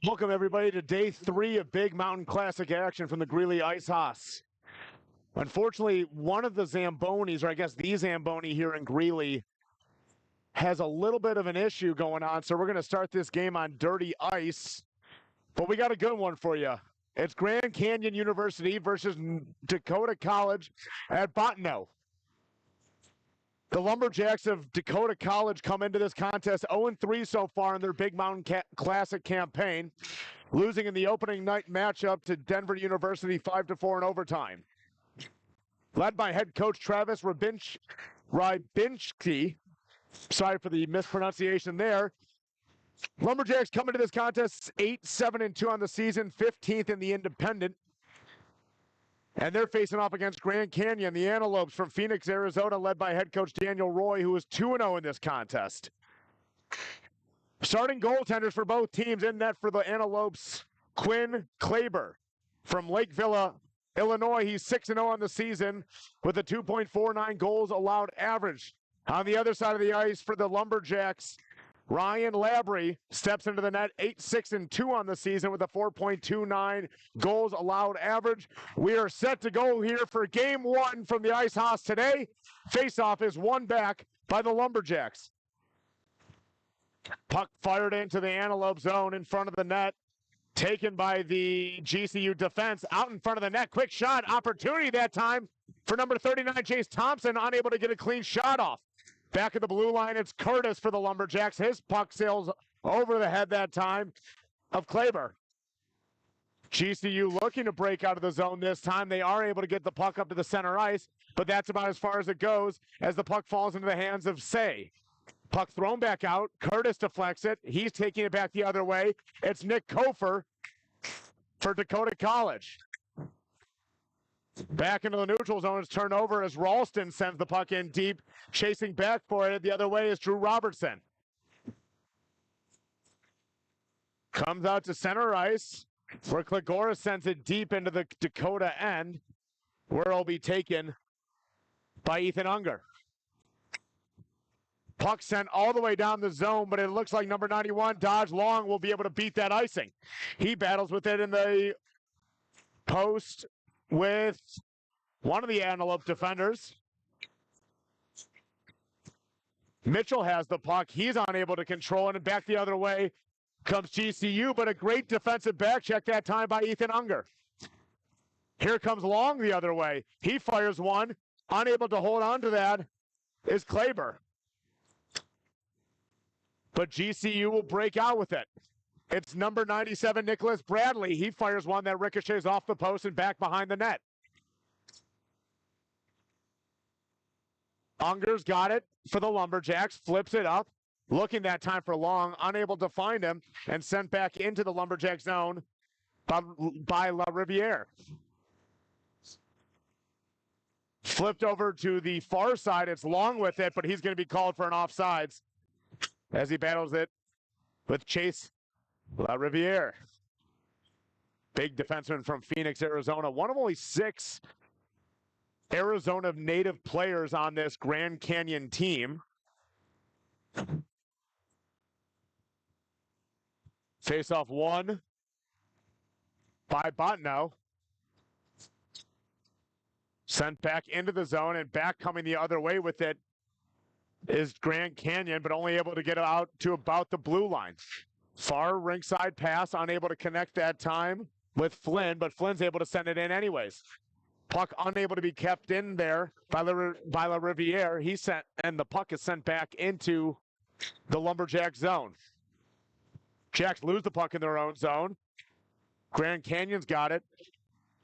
Welcome, everybody, to day 3 of Big Mountain Classic action from the Greeley Ice Haus. Unfortunately, one of the Zambonis, or I guess the Zamboni here in Greeley, has a little bit of an issue going on, so we're going to start this game on dirty ice. But we got a good one for you. It's Grand Canyon University versus Dakota College at Bottineau. The Lumberjacks of Dakota College come into this contest 0-3 so far in their Big Mountain Classic campaign, losing in the opening night matchup to Denver University 5-4 in overtime. Led by head coach Travis Rybinski, sorry for the mispronunciation there. Lumberjacks come into this contest 8-7-2 on the season, 15th in the independent. And they're facing off against Grand Canyon, the Antelopes from Phoenix, Arizona, led by head coach Daniel Roy, who is 2-0 in this contest. Starting goaltenders for both teams in net for the Antelopes, Quinn Klaber from Lakeville, Illinois. He's 6-0 on the season with a 2.49 goals allowed average. On the other side of the ice for the Lumberjacks, Ryan Labry steps into the net 8-6-2 on the season with a 4.29 goals allowed average. We are set to go here for game 1 from the Ice Haus today. Faceoff is won back by the Lumberjacks. Puck fired into the Antelope zone in front of the net. Taken by the GCU defense out in front of the net. Quick shot opportunity that time for number 39, Chase Thompson, unable to get a clean shot off. Back at the blue line, it's Curtis for the Lumberjacks. His puck sails over the head that time of Klaber. GCU looking to break out of the zone this time. They are able to get the puck up to the center ice, but that's about as far as it goes as the puck falls into the hands of Say. Puck thrown back out. Curtis deflects it. He's taking it back the other way. It's Nick Kofer for Dakota College. Back into the neutral zone is turned over as Ralston sends the puck in deep. Chasing back for it the other way is Drew Robertson. Comes out to center ice where Klagora sends it deep into the Dakota end, where it'll be taken by Ethan Unger. Puck sent all the way down the zone, but it looks like number 91, Dodge Long, will be able to beat that icing. He battles with it in the post with one of the Antelope defenders. Mitchell has the puck. He's unable to control it, and back the other way comes GCU, but a great defensive back check that time by Ethan Unger. Here comes Long the other way. He fires one. Unable to hold on to that is Klaber. But GCU will break out with it. It's number 97, Nicholas Bradley. He fires one that ricochets off the post and back behind the net. Unger's got it for the Lumberjacks, flips it up, looking that time for Long, unable to find him, and sent back into the Lumberjack zone by La Riviere. Flipped over to the far side. It's Long with it, but he's going to be called for an offsides as he battles it with Chase La Riviere. Big defenseman from Phoenix, Arizona. One of only 6 Arizona native players on this Grand Canyon team. Face-off won by Bottineau. Sent back into the zone, and back coming the other way with it is Grand Canyon, but only able to get out to about the blue line. Far ringside pass, unable to connect that time with Flynn, but Flynn's able to send it in anyways. Puck unable to be kept in there by La Riviere. And the puck is sent back into the Lumberjack zone. Jacks lose the puck in their own zone. Grand Canyon's got it,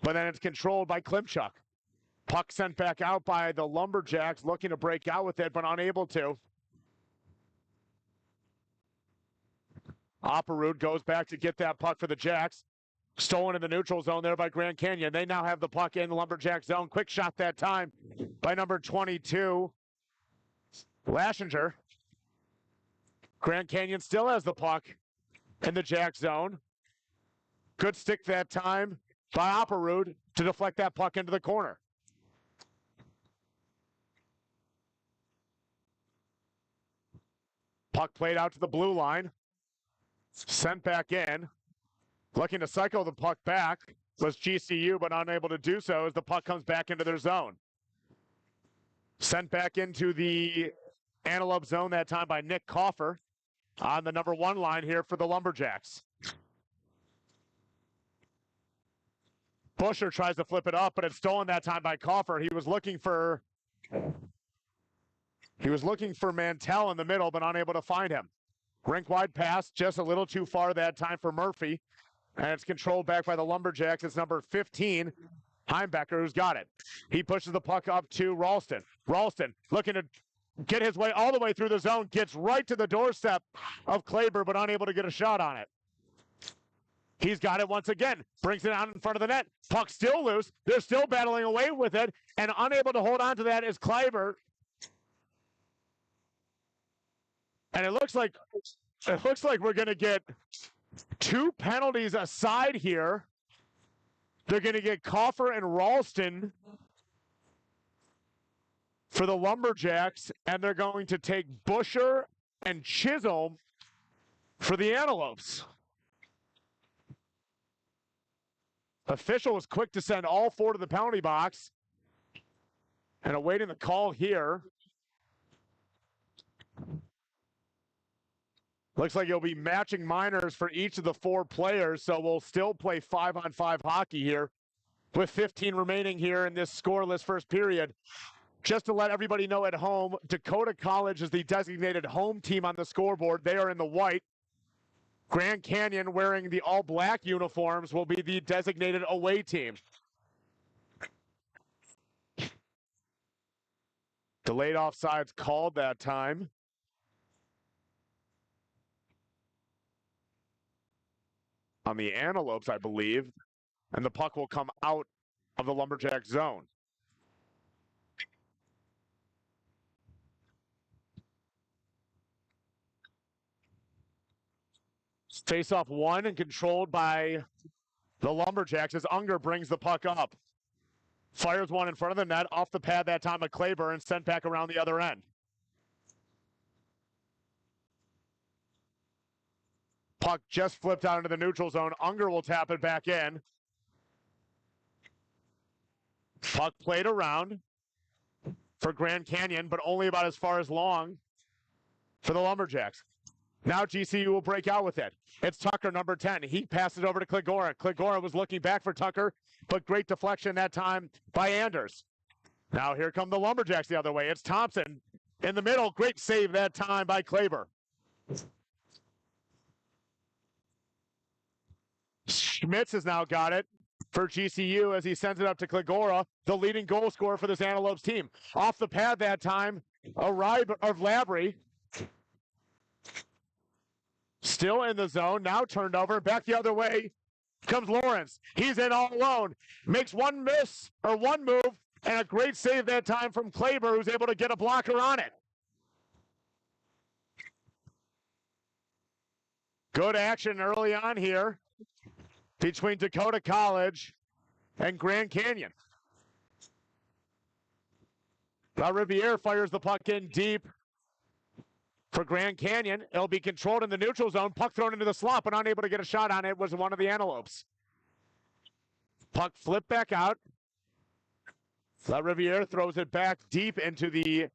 but then it's controlled by Klimchuk. Puck sent back out by the Lumberjacks, looking to break out with it, but unable to. Opperud goes back to get that puck for the Jacks. Stolen in the neutral zone there by Grand Canyon. They now have the puck in the Lumberjack zone. Quick shot that time by number 22, Lashinger. Grand Canyon still has the puck in the Jack zone. Good stick that time by Opperud to deflect that puck into the corner. Puck played out to the blue line. Sent back in. Looking to cycle the puck back was GCU, but unable to do so as the puck comes back into their zone. Sent back into the Antelope zone that time by Nick Coffer on the number 1 line here for the Lumberjacks. Busher tries to flip it up, but it's stolen that time by Coffer. He was looking for Mantell in the middle, but unable to find him. Rink wide pass, just a little too far that time for Murphy. And it's controlled back by the Lumberjacks. It's number 15, Heimbecker, who's got it. He pushes the puck up to Ralston. Ralston looking to get his way all the way through the zone, gets right to the doorstep of Kleber, but unable to get a shot on it. He's got it once again, brings it out in front of the net. Puck still loose. They're still battling away with it, and unable to hold on to that is Kleber. And it looks like we're going to get 2 penalties aside here. They're going to get Coffer and Ralston for the Lumberjacks, and they're going to take Busher and Chisholm for the Antelopes. Official was quick to send all 4 to the penalty box and awaiting the call here. Looks like you'll be matching minors for each of the 4 players, so we'll still play 5-on-5 hockey here with 15 remaining here in this scoreless first period. Just to let everybody know at home, Dakota College is the designated home team on the scoreboard. They are in the white. Grand Canyon, wearing the all-black uniforms, will be the designated away team. Delayed offsides called that time. On the Antelopes, I believe, and the puck will come out of the Lumberjack zone. Face-off 1 and controlled by the Lumberjacks as Unger brings the puck up. Fires one in front of the net, off the pad that time of Kleber, and sent back around the other end. Puck just flipped out into the neutral zone. Unger will tap it back in. Puck played around for Grand Canyon, but only about as far as long for the Lumberjacks. Now GCU will break out with it. It's Tucker, number 10. He passes it over to Kligora. Kligora was looking back for Tucker, but great deflection that time by Anders. Now here come the Lumberjacks the other way. It's Thompson in the middle. Great save that time by Kleber. Schmitz has now got it for GCU as he sends it up to Kligora, the leading goal scorer for this Antelopes team. Off the pad that time, Labry. Still in the zone, now turned over, back the other way comes Lawrence. He's in all alone, makes one move, and a great save that time from Kleber, who's able to get a blocker on it. Good action early on here between Dakota College and Grand Canyon. Riviere fires the puck in deep for Grand Canyon. It'll be controlled in the neutral zone. Puck thrown into the slot, but unable to get a shot on it was one of the Antelopes. Puck flipped back out. Riviere throws it back deep into the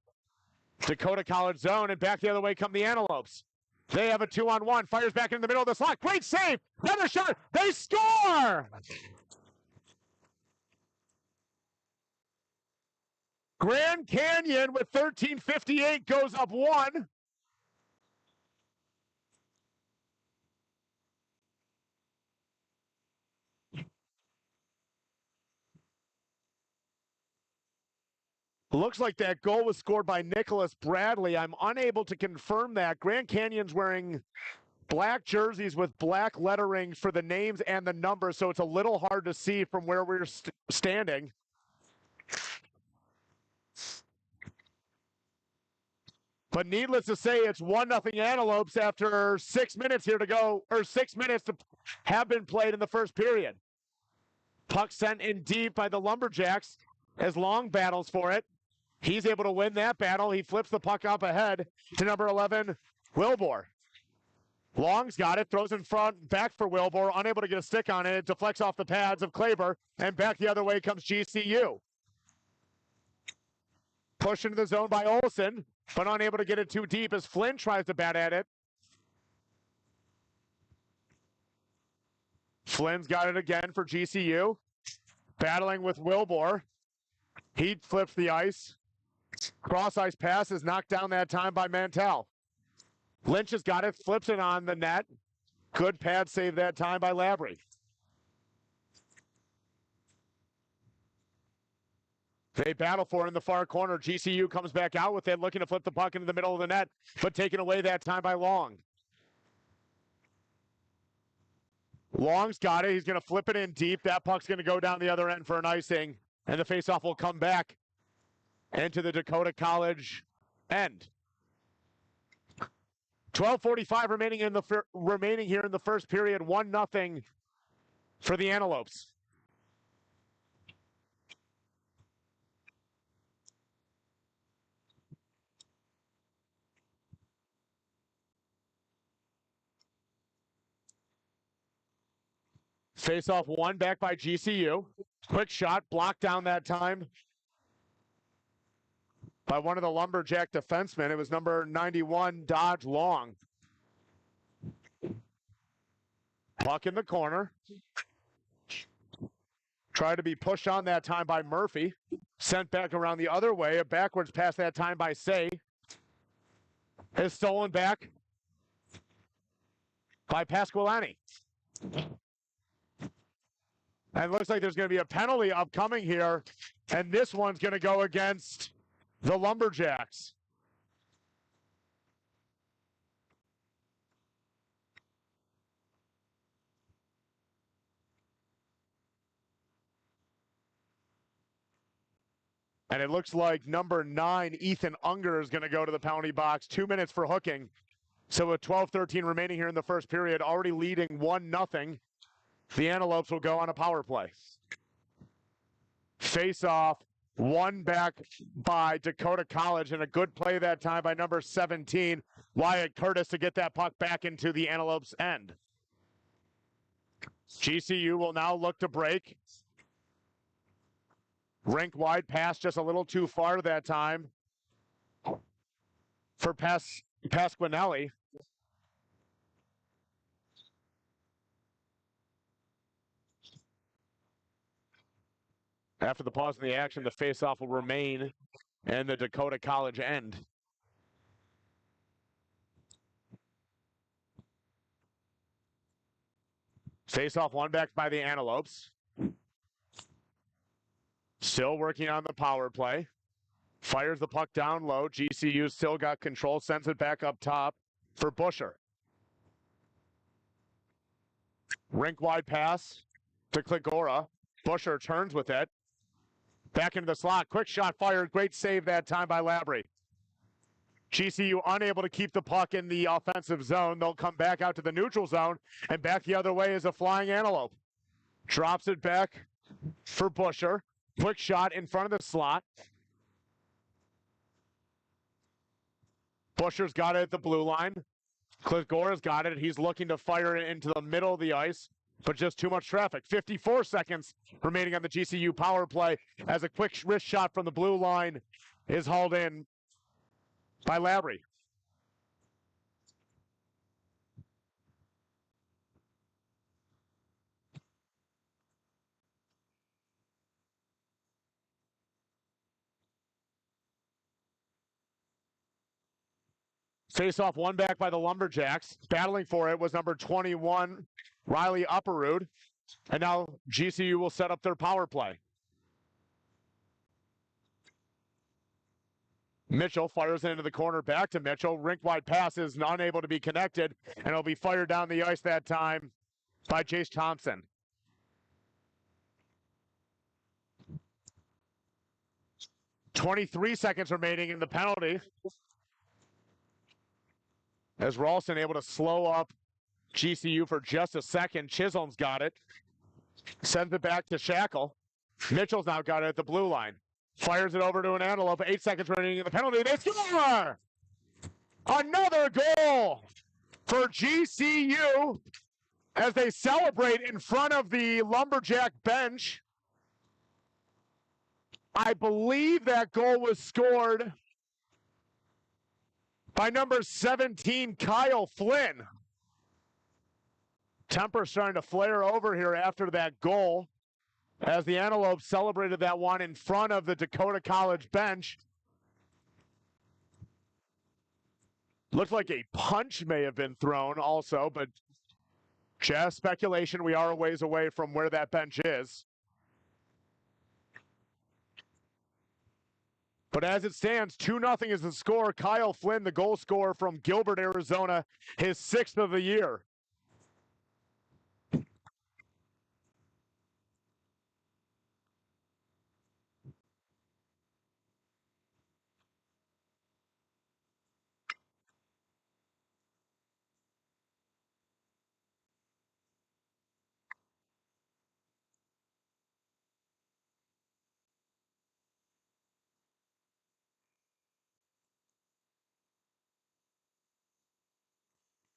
Dakota College zone, and back the other way come the Antelopes. They have a 2-on-1. Fires back in the middle of the slot. Great save. Another shot. They score! Grand Canyon with 13:58 goes up 1. Looks like that goal was scored by Nicholas Bradley. I'm unable to confirm that. Grand Canyon's wearing black jerseys with black lettering for the names and the numbers, so it's a little hard to see from where we're standing. But needless to say, it's 1-0 Antelopes after 6 minutes here to go, or 6 minutes to have been played in the first period. Puck sent in deep by the Lumberjacks as Long battles for it. He's able to win that battle. He flips the puck up ahead to number 11, Wilbur. Long's got it, throws in front, back for Wilbur, unable to get a stick on it. It deflects off the pads of Kleber, and back the other way comes GCU. Pushed into the zone by Olsen, but unable to get it too deep as Flynn tries to bat at it. Flynn's got it again for GCU. Battling with Wilbur. He flips the ice. Cross ice pass is knocked down that time by Mantell. Lynch has got it, flips it on the net. Good pad save that time by Labrie. They battle for it in the far corner. GCU comes back out with it, looking to flip the puck into the middle of the net, but taken away that time by Long. Long's got it. He's going to flip it in deep. That puck's going to go down the other end for an icing, and the faceoff will come back into the Dakota College end. 12:45 remaining here in the first period. 1-0 for the Antelopes. Face-off one back by GCU. Quick shot, blocked down that time by one of the Lumberjack defensemen. It was number 91, Dodge Long. Puck in the corner. Tried to be pushed on that time by Murphy. Sent back around the other way. A backwards pass that time by Say. Is stolen back by Pasqualani. And it looks like there's going to be a penalty upcoming here. And this one's going to go against the Lumberjacks. And it looks like number 9, Ethan Unger, is going to go to the penalty box. 2 minutes for hooking. So with 12:13 remaining here in the first period, already leading 1-0. The Antelopes will go on a power play. Face-off, one back by Dakota College, and a good play that time by number 17, Wyatt Curtis, to get that puck back into the Antelopes' end. GCU will now look to break. Rink wide pass just a little too far that time for Pasquinelli. After the pause in the action, the faceoff will remain in the Dakota College end. Faceoff one back by the Antelopes. Still working on the power play. Fires the puck down low. GCU still got control, sends it back up top for Busher. Rink wide pass to Kligora. Busher turns with it. Back into the slot. Quick shot fired. Great save that time by Labrie. GCU unable to keep the puck in the offensive zone. They'll come back out to the neutral zone, and back the other way is a flying Antelope. Drops it back for Busher. Quick shot in front of the slot. Busher's got it at the blue line. Kligora's got it. He's looking to fire it into the middle of the ice, but just too much traffic. 54 seconds remaining on the GCU power play as a quick wrist shot from the blue line is hauled in by Labrie. Face-off one back by the Lumberjacks. Battling for it was number 21, Riley Upperud. And now GCU will set up their power play. Mitchell fires it into the corner, back to Mitchell. Rink-wide pass is unable to be connected, and it'll be fired down the ice that time by Chase Thompson. .23 seconds remaining in the penalty, as Ralston able to slow up GCU for just a second. Chisholm's got it. Sends it back to Shackle. Mitchell's now got it at the blue line. Fires it over to an Antelope. 8 seconds remaining in the penalty. They score! Another goal for GCU as they celebrate in front of the Lumberjack bench. I believe that goal was scored by number 17, Kyle Flynn. Temper starting to flare over here after that goal as the Antelopes celebrated that one in front of the Dakota College bench. Looked like a punch may have been thrown also, but just speculation. We are a ways away from where that bench is. But as it stands, 2-0 is the score. Kyle Flynn, the goal scorer from Gilbert, Arizona, his 6th of the year.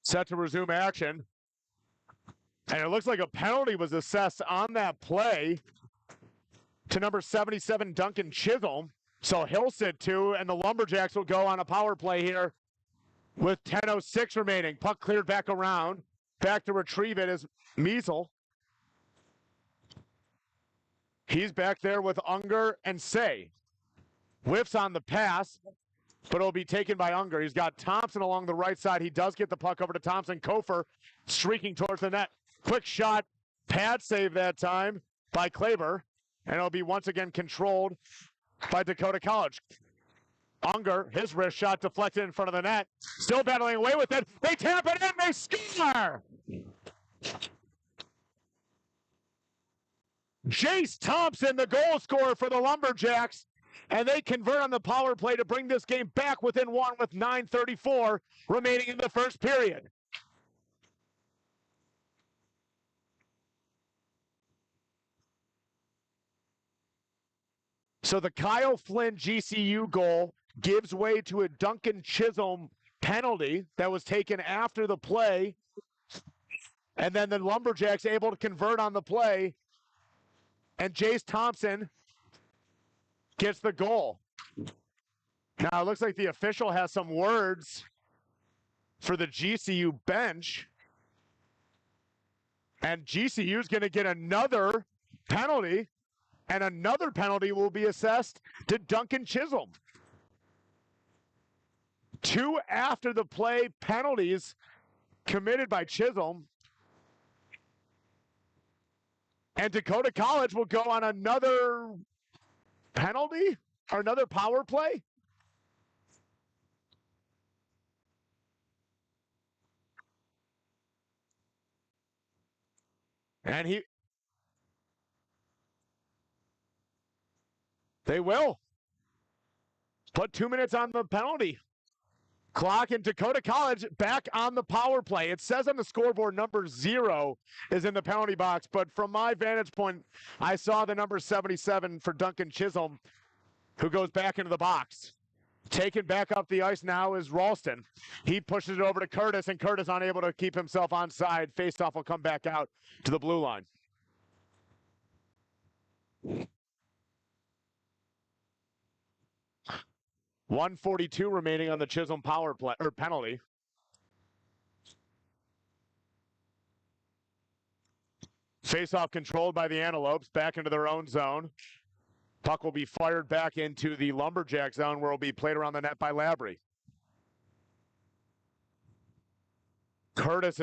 Set to resume action. And it looks like a penalty was assessed on that play to number 77, Duncan Chisholm. So he'll sit 2, and the Lumberjacks will go on a power play here with 10:06 remaining. Puck cleared back around. Back to retrieve it is Measle. He's back there with Unger and Say. Whiffs on the pass, but it'll be taken by Unger. He's got Thompson along the right side. He does get the puck over to Thompson. Kofer streaking towards the net. Quick shot, pad save that time by Kleber, and it'll be once again controlled by Dakota College. Unger, his wrist shot deflected in front of the net. Still battling away with it. They tap it in, they score! Jace Thompson, the goal scorer for the Lumberjacks, and they convert on the power play to bring this game back within 1 with 9:34 remaining in the first period. So the Kyle Flynn GCU goal gives way to a Duncan Chisholm penalty that was taken after the play, and then the Lumberjacks able to convert on the play, and Jace Thompson gets the goal. Now, it looks like the official has some words for the GCU bench. And GCU is going to get another penalty, and another penalty will be assessed to Duncan Chisholm. 2 after the play penalties committed by Chisholm. And Dakota College will go on another penalty or another power play. And they will put 2 minutes on the penalty clock, and Dakota College back on the power play. It says on the scoreboard number 0 is in the penalty box, but from my vantage point, I saw the number 77 for Duncan Chisholm, who goes back into the box. Taken back up the ice now is Ralston. He pushes it over to Curtis, and Curtis unable to keep himself onside. Faceoff will come back out to the blue line. .142 remaining on the Chisholm power play or penalty. Faceoff controlled by the Antelopes, back into their own zone. Puck will be fired back into the Lumberjack zone, where it will be played around the net by Labrie. Curtis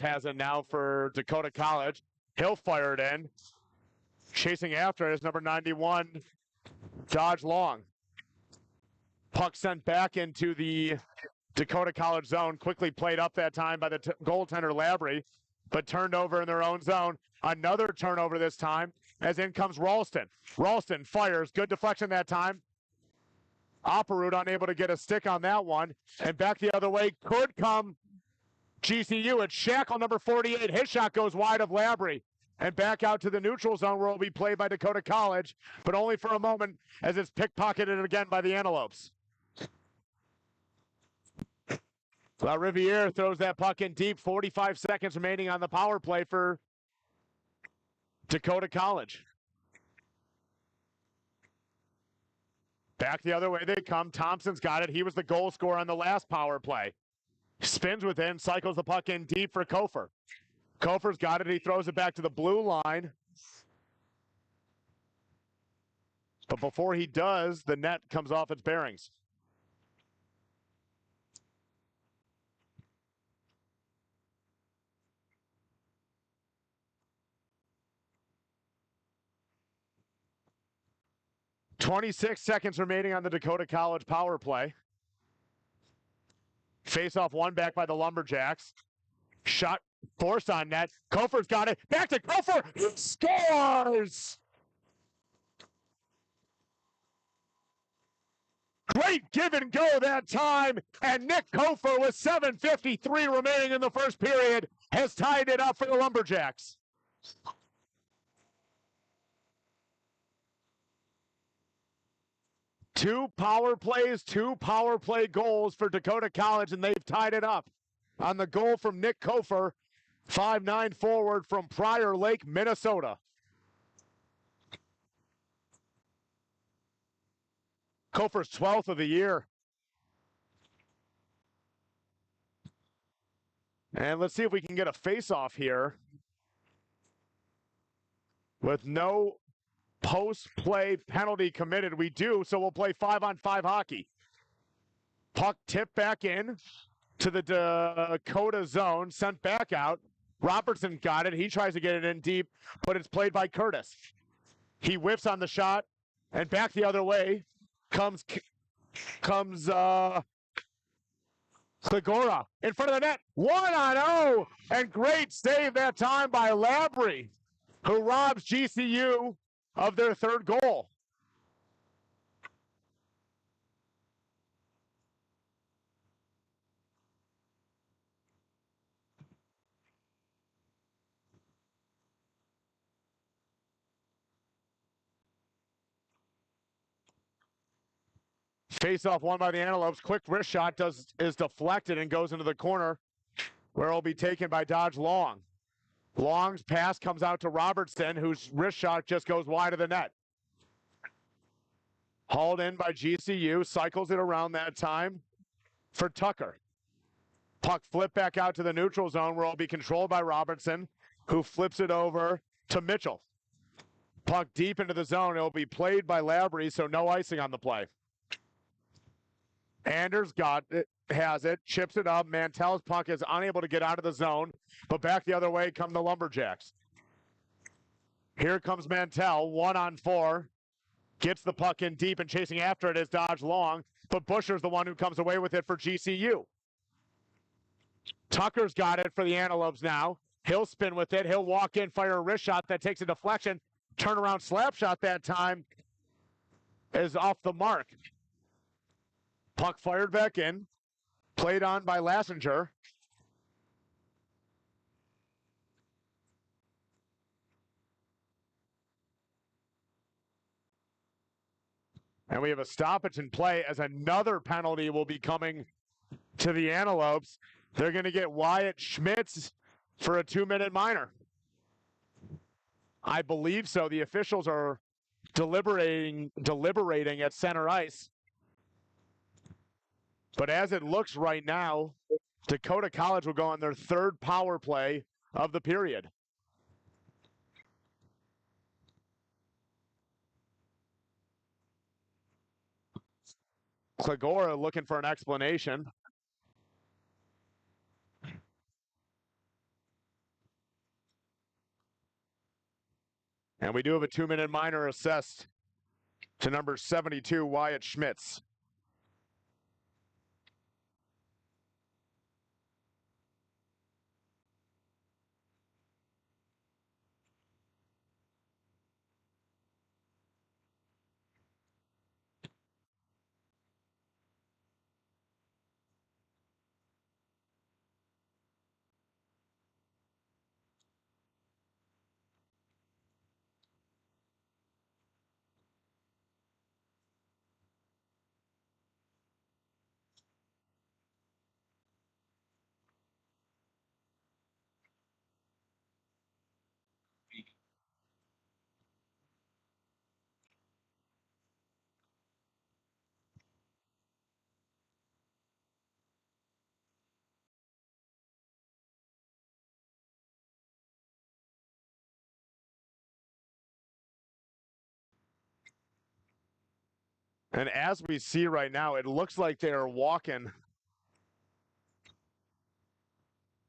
has it now for Dakota College. He'll fire it in. Chasing after it is number 91, Dodge Long. Puck sent back into the Dakota College zone. Quickly played up that time by the goaltender Labrie, but turned over in their own zone. Another turnover this time, as in comes Ralston. Ralston fires. Good deflection that time. Opperud unable to get a stick on that one. And back the other way could come GCU. It's Shackle, number 48. His shot goes wide of Labrie. And back out to the neutral zone, where it will be played by Dakota College, but only for a moment, as it's pickpocketed again by the Antelopes. La Riviere throws that puck in deep. 45 seconds remaining on the power play for Dakota College. Back the other way they come. Thompson's got it. He was the goal scorer on the last power play. Spins within, cycles the puck in deep for Kofer. Kofer's got it. He throws it back to the blue line. But before he does, the net comes off its bearings. "26 seconds remaining on the Dakota College power play. Face-off one back by the Lumberjacks. Shot forced on net. Kofer's got it. Back to Kofer. Scores! Great give and go that time. And Nick Kofer, with 7:53 remaining in the first period, has tied it up for the Lumberjacks. Two power play goals for Dakota College, and they've tied it up. On the goal from Nick Kofer, 5'9" forward from Prior Lake, Minnesota. Kofer's 12th of the year. And let's see if we can get a face-off here. With no post-play penalty committed, we do, so we'll play 5-on-5 hockey. Puck tipped back in to the Dakota zone, sent back out. Robertson got it. He tries to get it in deep, but it's played by Curtis. He whiffs on the shot, and back the other way comes Clegora in front of the net. 1-0, and great save that time by Labrie, who robs GCU of their third goal. Face-off won by the Antelopes. Quick wrist shot is deflected and goes into the corner, where it'll be taken by Dodge Long. Long's pass comes out to Robertson, whose wrist shot just goes wide of the net. Hauled in by GCU, cycles it around that time for Tucker. Puck flipped back out to the neutral zone, where it'll be controlled by Robertson, who flips it over to Mitchell. Puck deep into the zone. It'll be played by Labrie, so no icing on the play. Anders got it, has it, chips it up. Mantell's puck is unable to get out of the zone, but back the other way come the Lumberjacks. Here comes Mantell, 1-on-4. Gets the puck in deep, and chasing after it is Dodge Long, but Busher's the one who comes away with it for GCU. Tucker's got it for the Antelopes now. He'll spin with it. He'll walk in, fire a wrist shot that takes a deflection. Turnaround slap shot that time is off the mark. Puck fired back in, played on by Lassinger. And we have a stoppage in play, as another penalty will be coming to the Antelopes. They're going to get Wyatt Schmitz for a 2-minute minor. I believe so. The officials are deliberating at center ice. But as it looks right now, Dakota College will go on their third power play of the period. Clegora looking for an explanation. And we do have a 2-minute minor assessed to number 72, Wyatt Schmitz. And as we see right now, it looks like they are walking.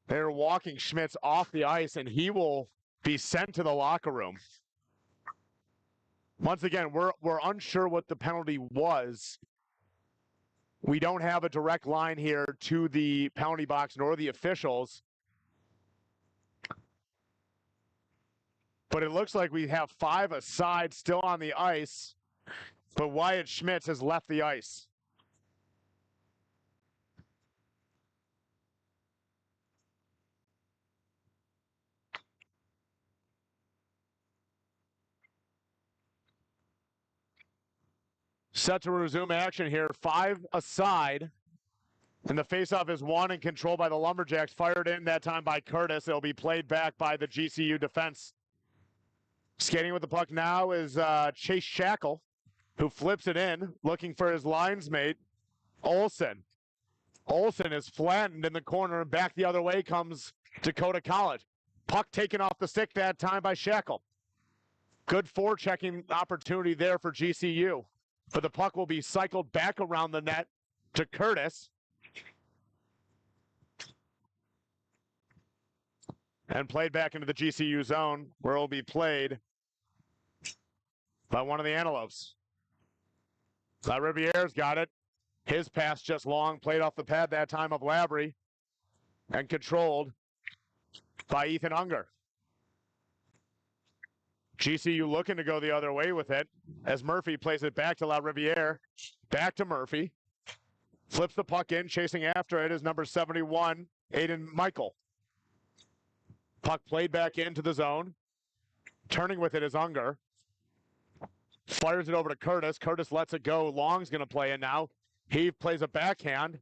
They're walking Schmitz off the ice, and he will be sent to the locker room. Once again, we're unsure what the penalty was. We don't have a direct line here to the penalty box nor the officials. But it looks like we have 5 aside still on the ice, but Wyatt Schmitz has left the ice. Set to resume action here. 5 aside. And the faceoff is won and controlled by the Lumberjacks. Fired in that time by Curtis. It'll be played back by the GCU defense. Skating with the puck now is Chase Shackle, who flips it in, looking for his lines mate, Olsen. Olsen is flattened in the corner, and back the other way comes Dakota College. Puck taken off the stick that time by Shackle. Good forechecking opportunity there for GCU. But the puck will be cycled back around the net to Curtis. And played back into the GCU zone, where it will be played by one of the Antelopes. Riviere's got it. His pass just long, played off the pad that time of Labrie, and controlled by Ethan Unger. GCU looking to go the other way with it as Murphy plays it back to LaRiviere. Back to Murphy. Flips the puck in, chasing after it is number 71, Aiden Michael. Puck played back into the zone. Turning with it is Unger. Fires it over to Curtis. Curtis lets it go. Long's going to play in now. He plays a backhand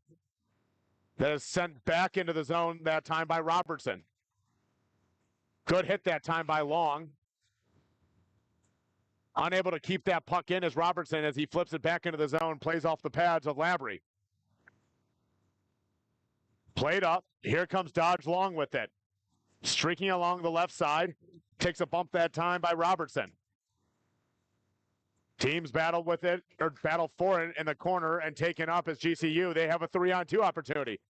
that is sent back into the zone that time by Robertson. Good hit that time by Long. Unable to keep that puck in is Robertson as he flips it back into the zone, plays off the pads of Labrie. Played up. Here comes Dodge Long with it. Streaking along the left side. Takes a bump that time by Robertson. Teams battle with it, or battle for it in the corner, and taken up as GCU. They have a 3-on-2 opportunity.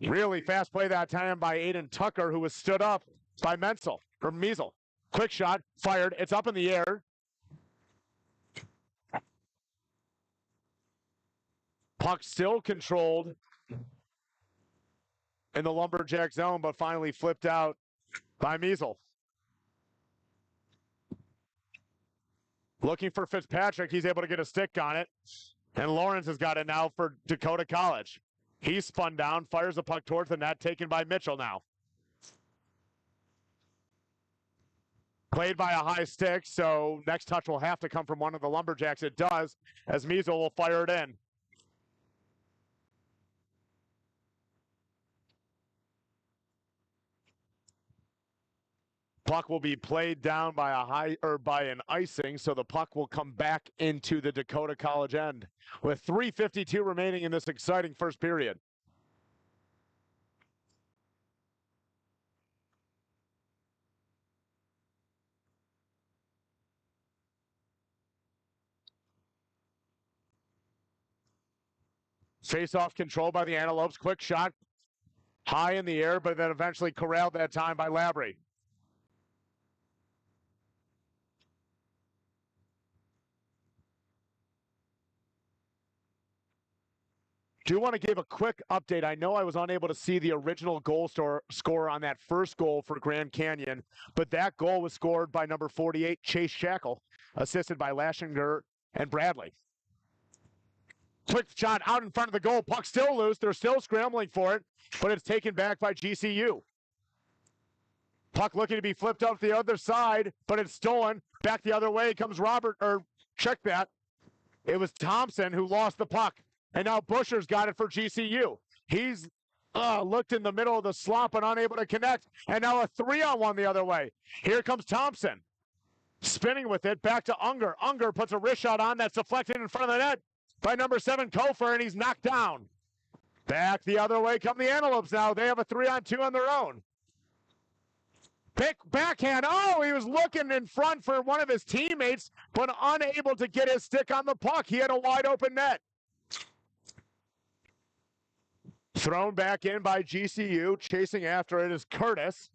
Really fast play that time by Aiden Tucker, who was stood up by Menzel, or Measle. Quick shot, fired, it's up in the air. Puck still controlled in the Lumberjack zone, but finally flipped out by Measle. Looking for Fitzpatrick, he's able to get a stick on it. And Lawrence has got it now for Dakota College. He's spun down, fires the puck towards the net, taken by Mitchell now. Played by a high stick, so next touch will have to come from one of the Lumberjacks. It does, as Measle will fire it in. Puck will be played down by an icing, so the puck will come back into the Dakota College end with 3:52 remaining in this exciting first period. Face-off controlled by the Antelopes. Quick shot, high in the air, but then eventually corralled that time by Labrie. Do want to give a quick update. I know I was unable to see the original goal score on that first goal for Grand Canyon, but that goal was scored by number 48, Chase Shackle, assisted by Lashinger and Bradley. Quick shot out in front of the goal. Puck still loose. They're still scrambling for it, but it's taken back by GCU. Puck looking to be flipped up the other side, but it's stolen. Back the other way comes check that. It was Thompson who lost the puck. And now Busher's got it for GCU. He's looked in the middle of the slot but unable to connect. And now a 3-on-1 the other way. Here comes Thompson. Spinning with it, back to Unger. Unger puts a wrist shot on that's deflected in front of the net by number 7, Kofer, and he's knocked down. Back the other way come the Antelopes now. They have a 3-on-2 on their own. Big backhand. Oh, he was looking in front for one of his teammates, but unable to get his stick on the puck. He had a wide open net. Thrown back in by GCU. Chasing after it is Curtis,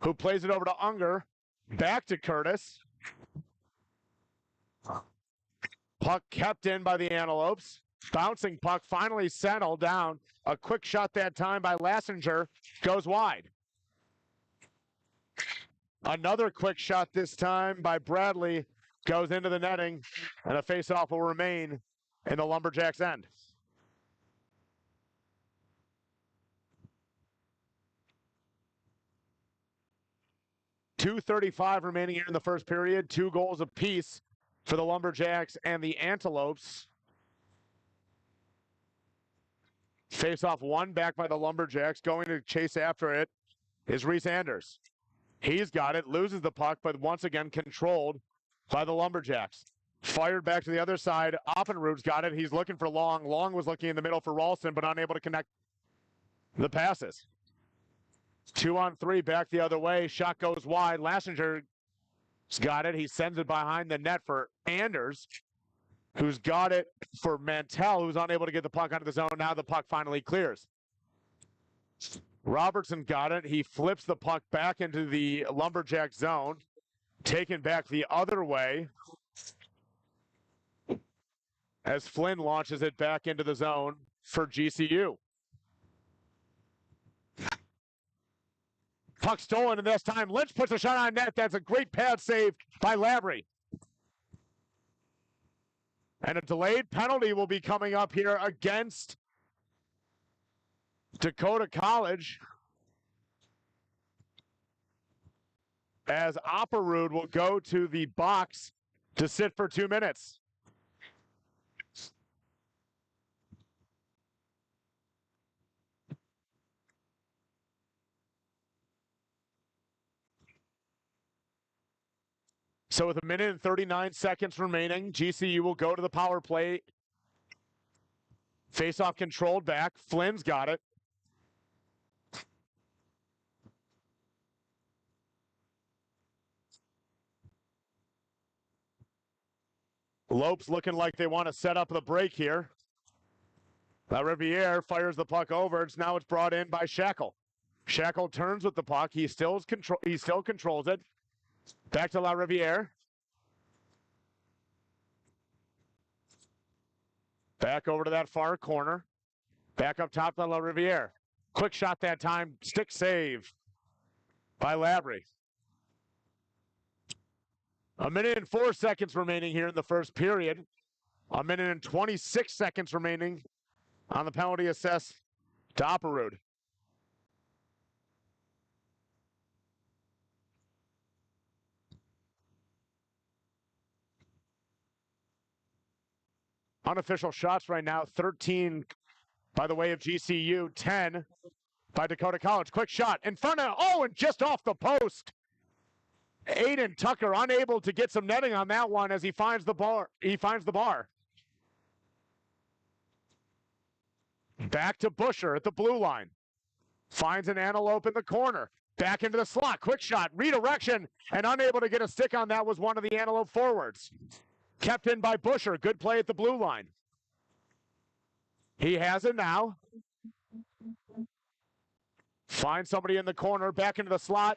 who plays it over to Unger. Back to Curtis. Puck kept in by the Antelopes. Bouncing puck finally settled down. A quick shot that time by Lassinger goes wide. Another quick shot this time by Bradley goes into the netting, and a faceoff will remain in the Lumberjacks' end. .235 remaining here in the first period. 2 goals apiece for the Lumberjacks and the Antelopes. Face-off one back by the Lumberjacks. Going to chase after it is Reese Anders. He's got it, loses the puck, but once again controlled by the Lumberjacks. Fired back to the other side. Oppenroot's got it. He's looking for Long. Long was looking in the middle for Ralston, but unable to connect the passes. 2-on-3 back the other way. Shot goes wide. Lassinger's got it. He sends it behind the net for Anders, who's got it for Mantell, who's unable to get the puck out of the zone. Now the puck finally clears. Robertson got it. He flips the puck back into the Lumberjack zone. Taken back the other way as Flynn launches it back into the zone for GCU. Puck stolen, and this time Lynch puts a shot on net. That's a great pad save by Lavery. And a delayed penalty will be coming up here against Dakota College, as Opperud will go to the box to sit for 2 minutes. So with 1 minute and 39 seconds remaining, GCU will go to the power play. Face-off controlled back. Flynn's got it. Lopes looking like they want to set up the break here. Riviere fires the puck over. Now it's brought in by Shackle. Shackle turns with the puck. He still controls it. Back to La Riviere. Back over to that far corner. Back up top to La Riviere. Quick shot that time. Stick save by Lavery. 1 minute and 4 seconds remaining here in the first period. 1 minute and 26 seconds remaining on the penalty assess to Opperud. Unofficial shots right now, 13 by the way of GCU, 10 by Dakota College. Quick shot in front of, and just off the post. Aiden Tucker unable to get some netting on that one as he finds the bar. Back to Busher at the blue line. Finds an Antelope in the corner. Back into the slot. Quick shot. Redirection. And unable to get a stick on that was one of the Antelope forwards. Kept in by Busher. Good play at the blue line. He has it now. Finds somebody in the corner. Back into the slot.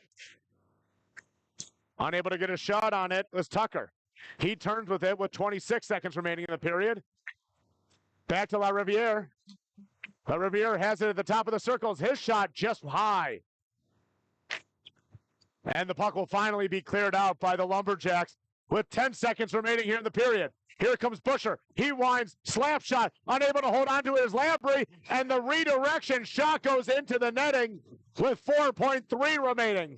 Unable to get a shot on it was Tucker. He turns with it with 26 seconds remaining in the period. Back to La Riviere. La Riviere has it at the top of the circles. His shot just high. And the puck will finally be cleared out by the Lumberjacks with 10 seconds remaining here in the period. Here comes Busher. He winds, slap shot, unable to hold on to it is Lavery, and the redirection shot goes into the netting with 4.3 remaining.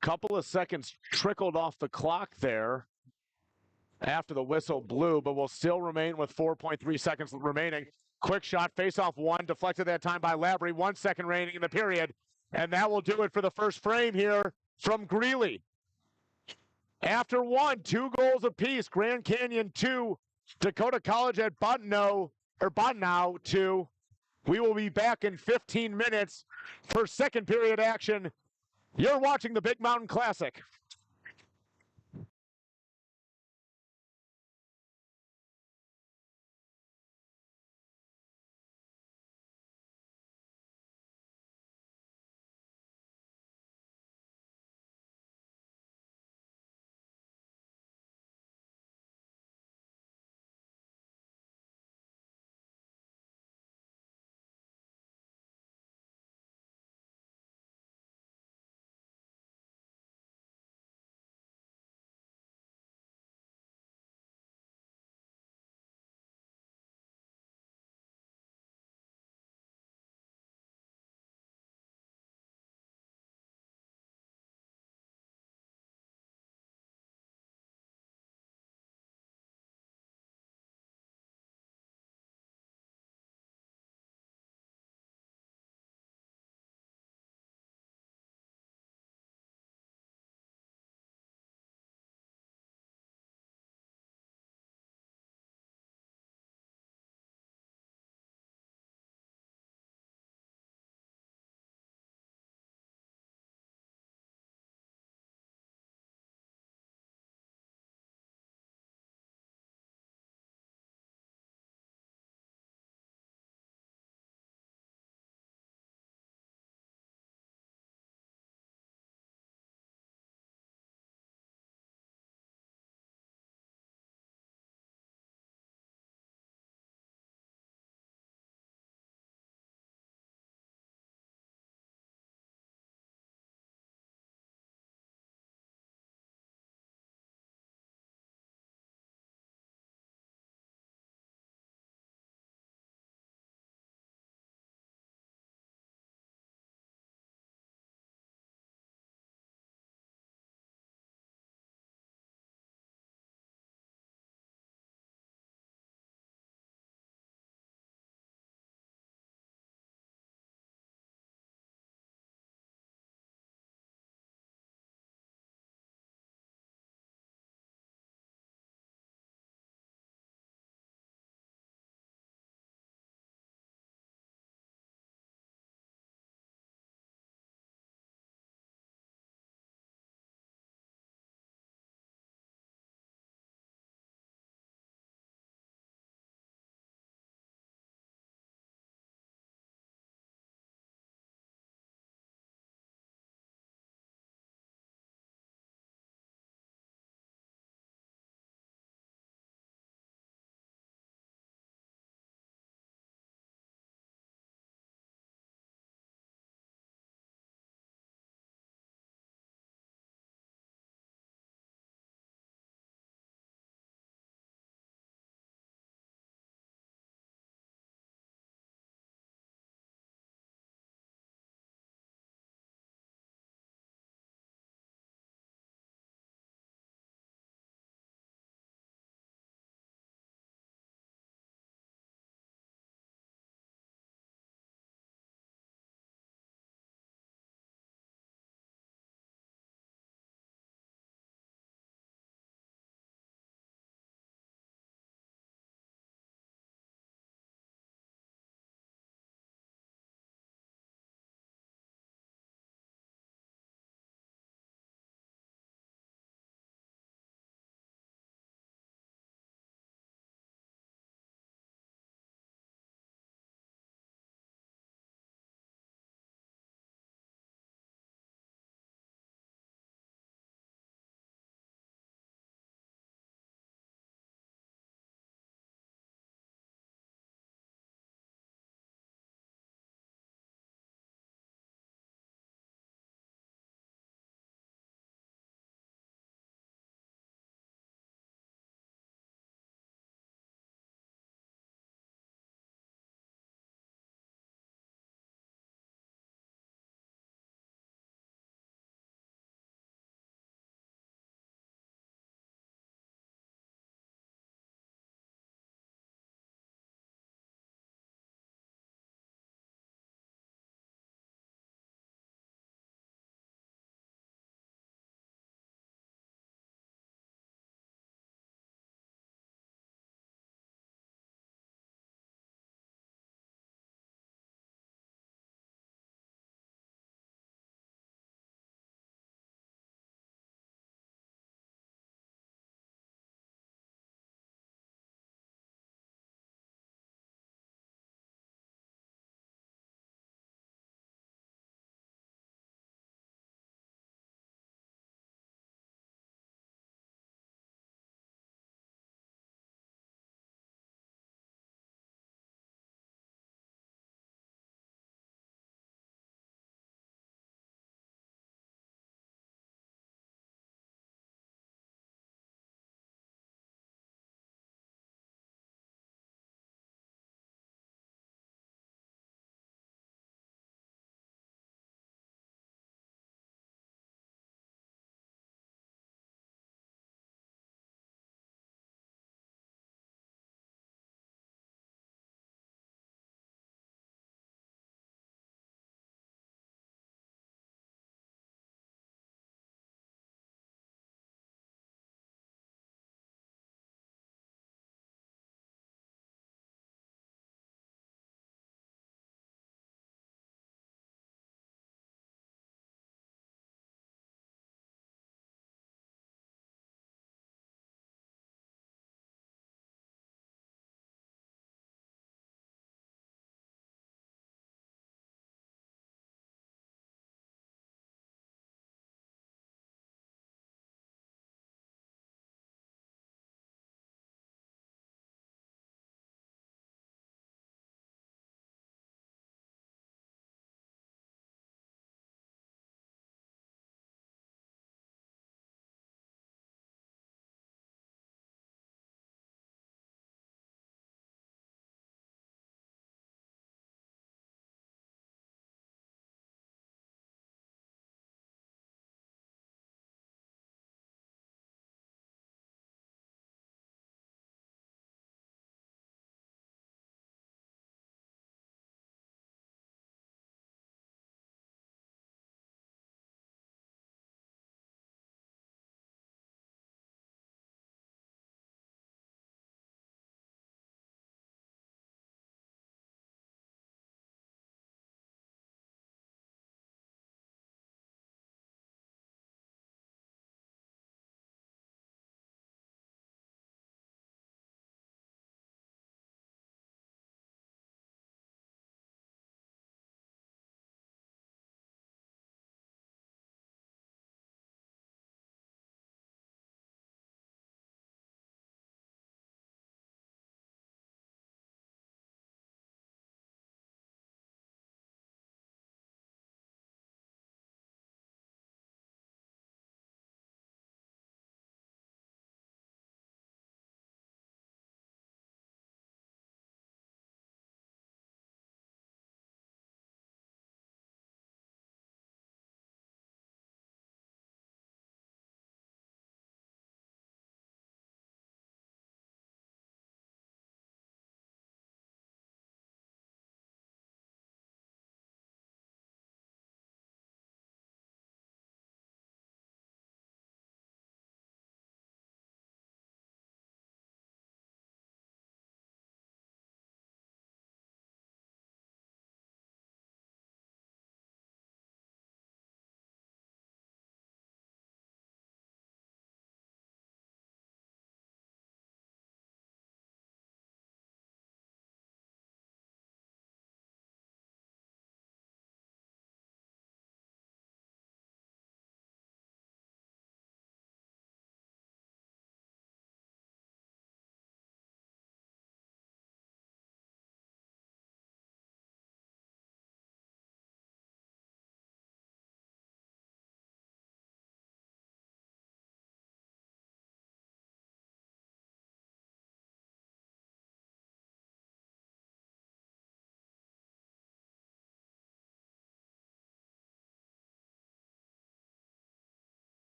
Couple of seconds trickled off the clock there after the whistle blew, but will still remain with 4.3 seconds remaining. Quick shot, face-off one, deflected that time by Lavery. 1 second remaining in the period, and that will do it for the first frame here from Greeley. After one, 2 goals apiece. Grand Canyon 2, Dakota College at Bottineau 2. We will be back in 15 minutes for second period action. You're watching the Big Mountain Classic.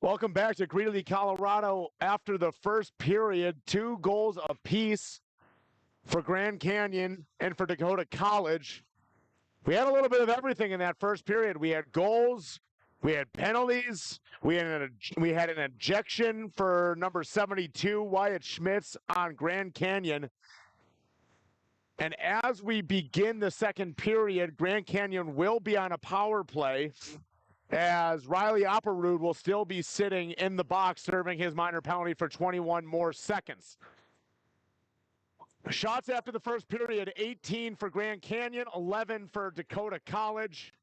Welcome back to Greeley, Colorado. After the first period, 2 goals apiece for Grand Canyon and for Dakota College. We had a little bit of everything in that first period. We had goals, we had penalties, we had an ejection for number 72, Wyatt Schmitz, on Grand Canyon. And as we begin the second period, Grand Canyon will be on a power play, as Riley Opperud will still be sitting in the box serving his minor penalty for 21 more seconds. Shots after the first period, 18 for Grand Canyon, 11 for Dakota College.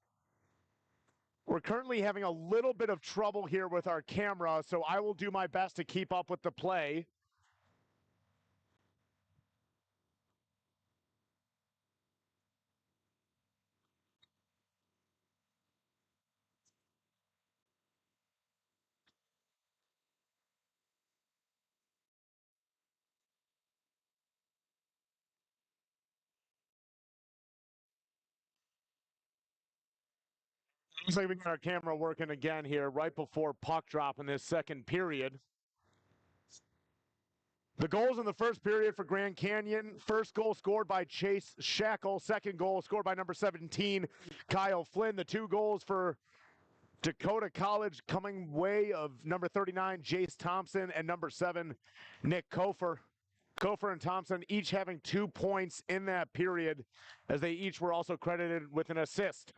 We're currently having a little bit of trouble here with our camera, so I will do my best to keep up with the play. Looks like we got our camera working again here right before puck drop in this second period. The goals in the first period for Grand Canyon: first goal scored by Chase Shackle, second goal scored by number 17, Kyle Flynn. The 2 goals for Dakota College coming way of number 39, Jace Thompson, and number 7, Nick Kofer. Kofer and Thompson each having 2 points in that period, as they each were also credited with an assist.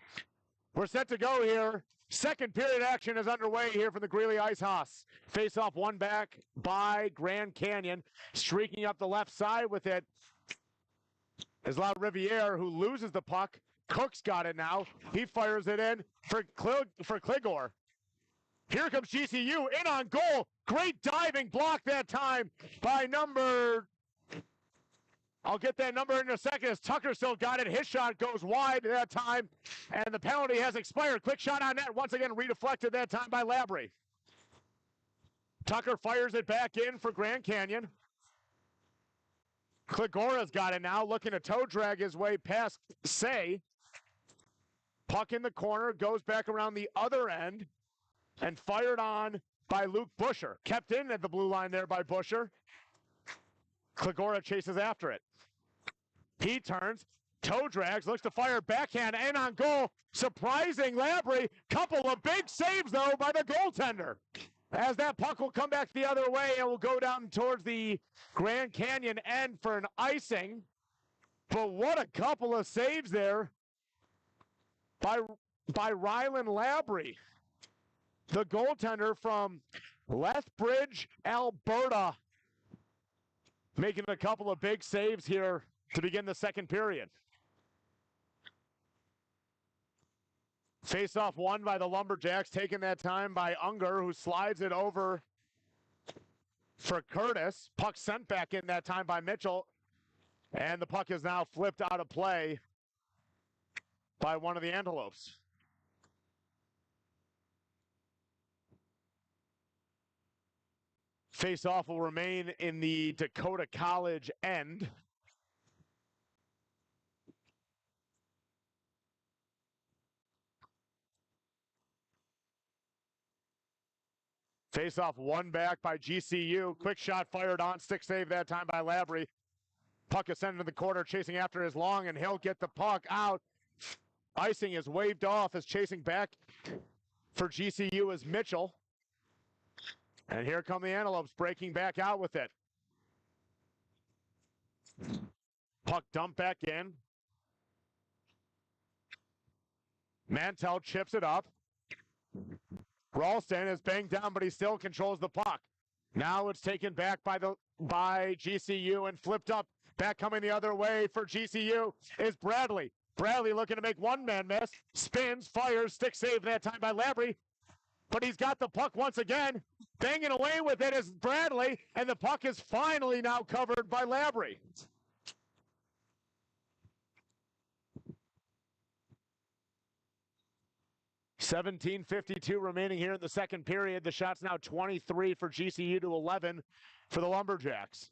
We're set to go here. Second period action is underway here from the Greeley Ice Haus. Face off one back by Grand Canyon. Streaking up the left side with it is La Riviere, who loses the puck. Cook's got it now. He fires it in for Cligor. Here comes GCU in on goal. Great diving block that time by number... I'll get that number in a second, as Tucker still got it. His shot goes wide that time, and the penalty has expired. Quick shot on net, once again redeflected that time by Labry. Tucker fires it back in for Grand Canyon. Cligora's got it now, looking to toe drag his way past Say. Puck in the corner, goes back around the other end, and fired on by Luke Busher. Kept in at the blue line there by Busher. Cligora chases after it. He turns, toe drags, looks to fire backhand, and on goal. Surprising Labry. Couple of big saves, though, by the goaltender, as that puck will come back the other way and will go down towards the Grand Canyon end for an icing. But what a couple of saves there by Rylan Labry, the goaltender from Lethbridge, Alberta, making a couple of big saves here to begin the second period. Face-off won by the Lumberjacks, taken that time by Unger, who slides it over for Curtis. Puck sent back in that time by Mitchell, and the puck is now flipped out of play by one of the Antelopes. Face-off will remain in the Dakota College end. Face-off won back by GCU. Quick shot fired on, stick save that time by Labry. Puck is sent into the corner, chasing after his long, and he'll get the puck out. Icing is waved off as chasing back for GCU is Mitchell. And here come the Antelopes breaking back out with it. Puck dumped back in. Mantell chips it up. Ralston is banged down, but he still controls the puck. Now it's taken back by GCU and flipped up. Back coming the other way for GCU is Bradley. Bradley looking to make one-man miss. Spins, fires, stick save that time by Labry. But he's got the puck once again. Banging away with it is Bradley, and the puck is finally now covered by Labry. $17:52 remaining here in the second period. The shot's now 23 for GCU to 11 for the Lumberjacks.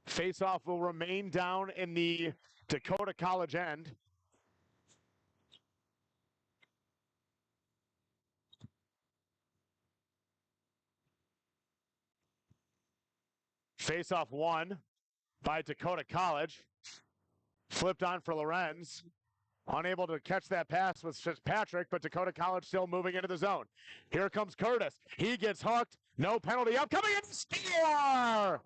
Face-off will remain down in the Dakota College end. Face-off won by Dakota College. Flipped on for Lorenz. Unable to catch that pass with Fitzpatrick, but Dakota College still moving into the zone. Here comes Curtis. He gets hooked. No penalty upcoming and score!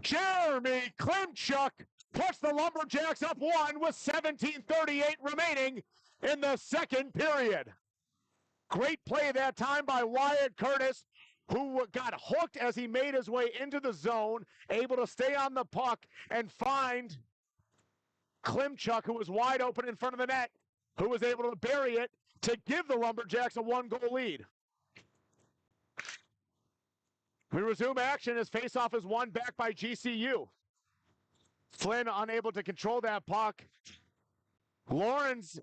Jeremy Klimchuk puts the Lumberjacks up one with 17:38 remaining in the second period. Great play that time by Wyatt Curtis, who got hooked as he made his way into the zone, able to stay on the puck and find Klimchuk, who was wide open in front of the net, who was able to bury it to give the Lumberjacks a one-goal lead. We resume action as faceoff is won back by GCU. Flynn unable to control that puck. Lawrence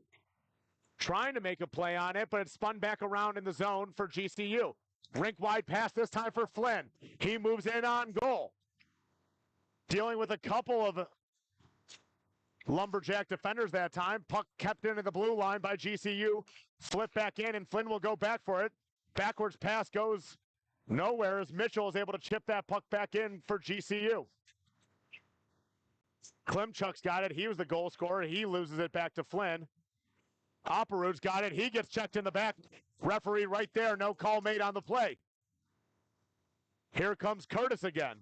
trying to make a play on it, but it spun back around in the zone for GCU. Rink-wide pass this time for Flynn. He moves in on goal. Dealing with a couple of Lumberjack defenders that time. Puck kept into the blue line by GCU. Flip back in, and Flynn will go back for it. Backwards pass goes nowhere as Mitchell is able to chip that puck back in for GCU. Klimchuk's got it. He was the goal scorer. He loses it back to Flynn. Opperud's got it. He gets checked in the back. Referee right there. No call made on the play. Here comes Curtis again.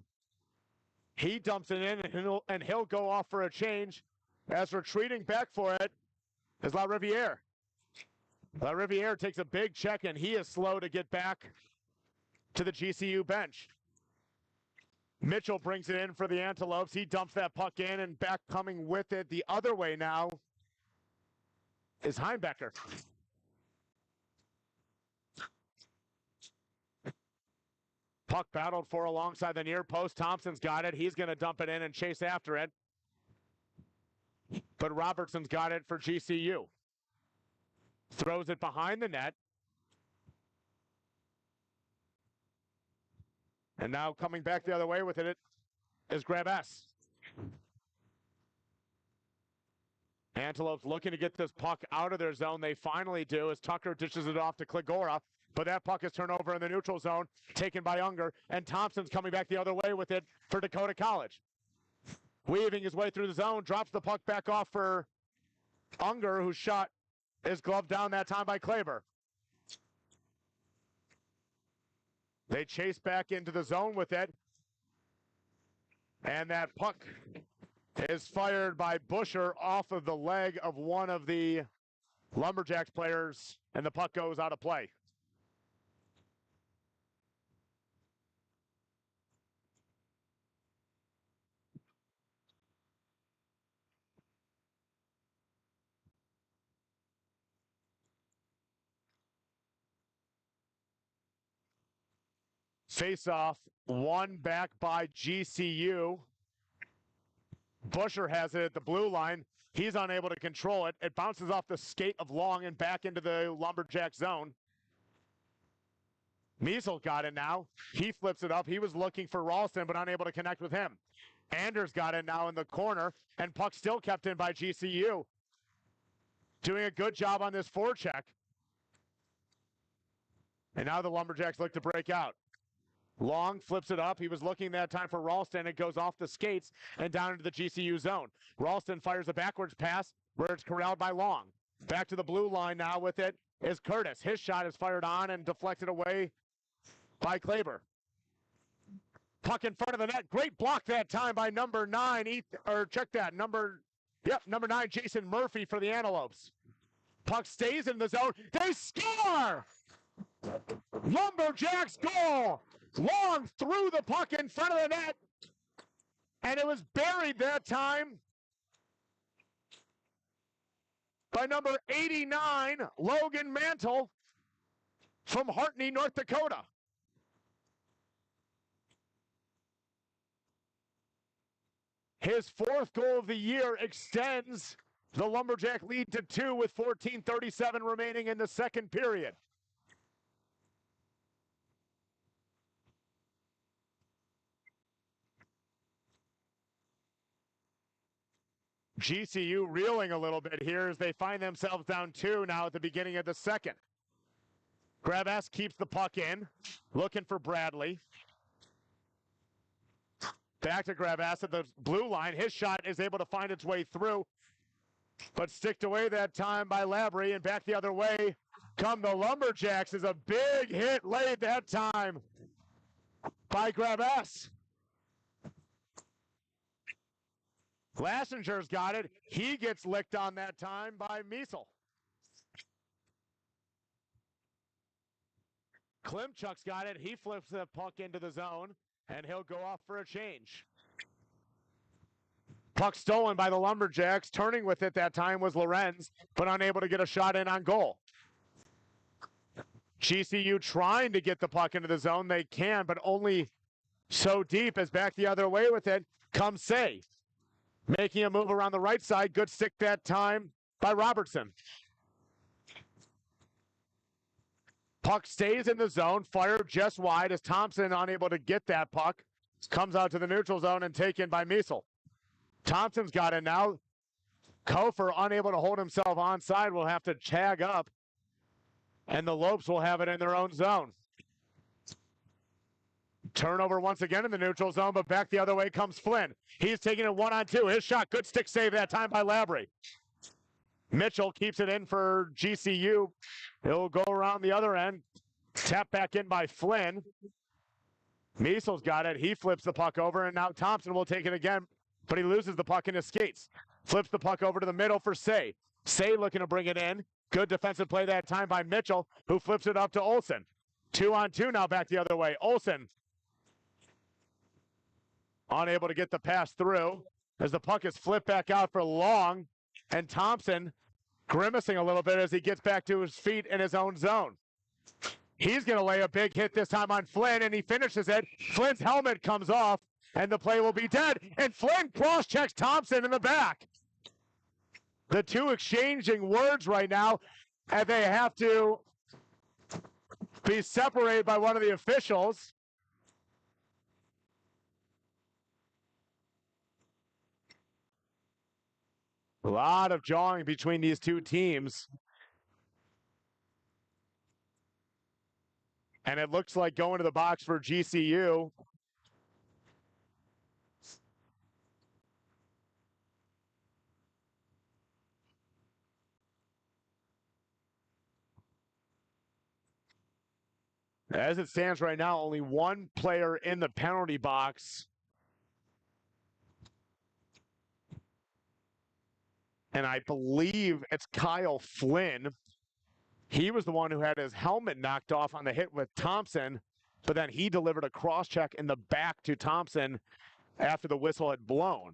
He dumps it in, and he'll go off for a change. As retreating back for it is La Riviere. La Riviere takes a big check, and he is slow to get back to the GCU bench. Mitchell brings it in for the Antelopes. He dumps that puck in, and back coming with it the other way now is Heimbecker. Puck battled for alongside the near post. Thompson's got it. He's going to dump it in and chase after it. But Robertson's got it for GCU. Throws it behind the net. And now coming back the other way with it is Grab S. Antelopes looking to get this puck out of their zone. They finally do as Tucker dishes it off to Kligora. But that puck is turned over in the neutral zone, taken by Unger. And Thompson's coming back the other way with it for Dakota College. Weaving his way through the zone, drops the puck back off for Unger, who shot his glove down that time by Klaber. They chase back into the zone with it. And that puck is fired by Busher off of the leg of one of the Lumberjacks players, and the puck goes out of play. Face-off won back by GCU. Busher has it at the blue line. He's unable to control it. It bounces off the skate of Long and back into the Lumberjack zone. Measle got it now. He flips it up. He was looking for Ralston, but unable to connect with him. Anders got it now in the corner, and puck still kept in by GCU. Doing a good job on this forecheck. And now the Lumberjacks look to break out. Long flips it up. He was looking that time for Ralston. It goes off the skates and down into the GCU zone. Ralston fires a backwards pass where it's corralled by Long. Back to the blue line now with it is Curtis. His shot is fired on and deflected away by Klaber. Puck in front of the net. Great block that time by number 9. Number 9, Jason Murphy for the Antelopes. Puck stays in the zone. They score! Lumberjacks goal! Long threw the puck in front of the net, and it was buried that time by number 89, Logan Mantle from Hartney, North Dakota. His 4th goal of the year extends the Lumberjack lead to 2 with 14:37 remaining in the second period. GCU reeling a little bit here as they find themselves down 2 now at the beginning of the second. Grabas keeps the puck in, looking for Bradley. Back to Grabass at the blue line. His shot is able to find its way through, but sticked away that time by Labrie, and back the other way come the Lumberjacks. Is a big hit late that time by Grabass. Lassinger's got it. He gets licked on that time by Miesel. Klimchuk's got it. He flips the puck into the zone, and he'll go off for a change. Puck stolen by the Lumberjacks. Turning with it that time was Lorenz, but unable to get a shot in on goal. GCU trying to get the puck into the zone. They can, but only so deep, as back the other way with it comes Say. Making a move around the right side. Good stick that time by Robertson. Puck stays in the zone, fired just wide as Thompson, unable to get that puck, comes out to the neutral zone and taken by Miesel. Thompson's got it now. Kofer, unable to hold himself onside, will have to tag up, and the Lopes will have it in their own zone. Turnover once again in the neutral zone, but back the other way comes Flynn. He's taking it 1-on-2. His shot, good stick save that time by Labrie. Mitchell keeps it in for GCU. He'll go around the other end. Tap back in by Flynn. Miesel's got it. He flips the puck over, and now Thompson will take it again, but he loses the puck in his skates. Flips the puck over to the middle for Say. Say looking to bring it in. Good defensive play that time by Mitchell, who flips it up to Olsen. 2-on-2 now back the other way. Olsen unable to get the pass through as the puck is flipped back out for Long, and Thompson grimacing a little bit as he gets back to his feet in his own zone. He's going to lay a big hit this time on Flynn, and he finishes it. Flynn's helmet comes off, and the play will be dead, and Flynn cross-checks Thompson in the back. The two exchanging words right now, and they have to be separated by one of the officials. A lot of jawing between these two teams. And it looks like going to the box for GCU. As it stands right now, only one player in the penalty box. And I believe it's Kyle Flynn. He was the one who had his helmet knocked off on the hit with Thompson, but then he delivered a cross-check in the back to Thompson after the whistle had blown.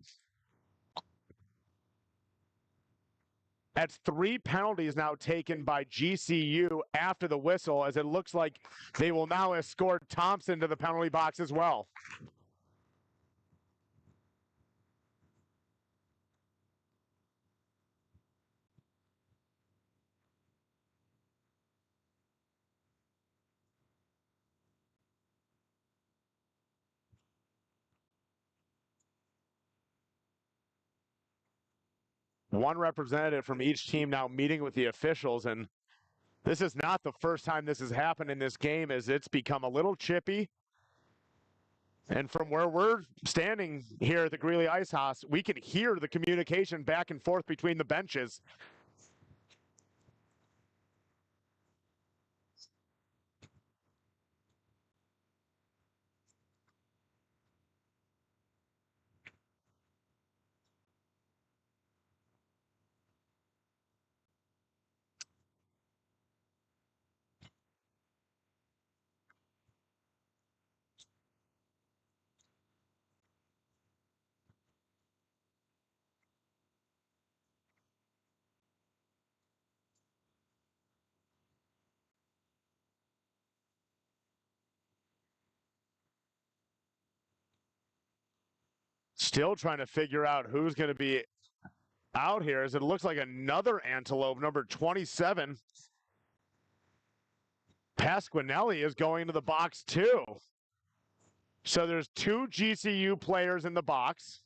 That's 3 penalties now taken by GCU after the whistle, as it looks like they will now escort Thompson to the penalty box as well. One representative from each team now meeting with the officials, and this is not the first time this has happened in this game, as it's become a little chippy. And from where we're standing here at the Greeley Ice Haus, we can hear the communication back and forth between the benches. Still trying to figure out who's going to be out here, as it looks like another Antelope, number 27. Pasquinelli is going to the box too. So there's 2 GCU players in the box.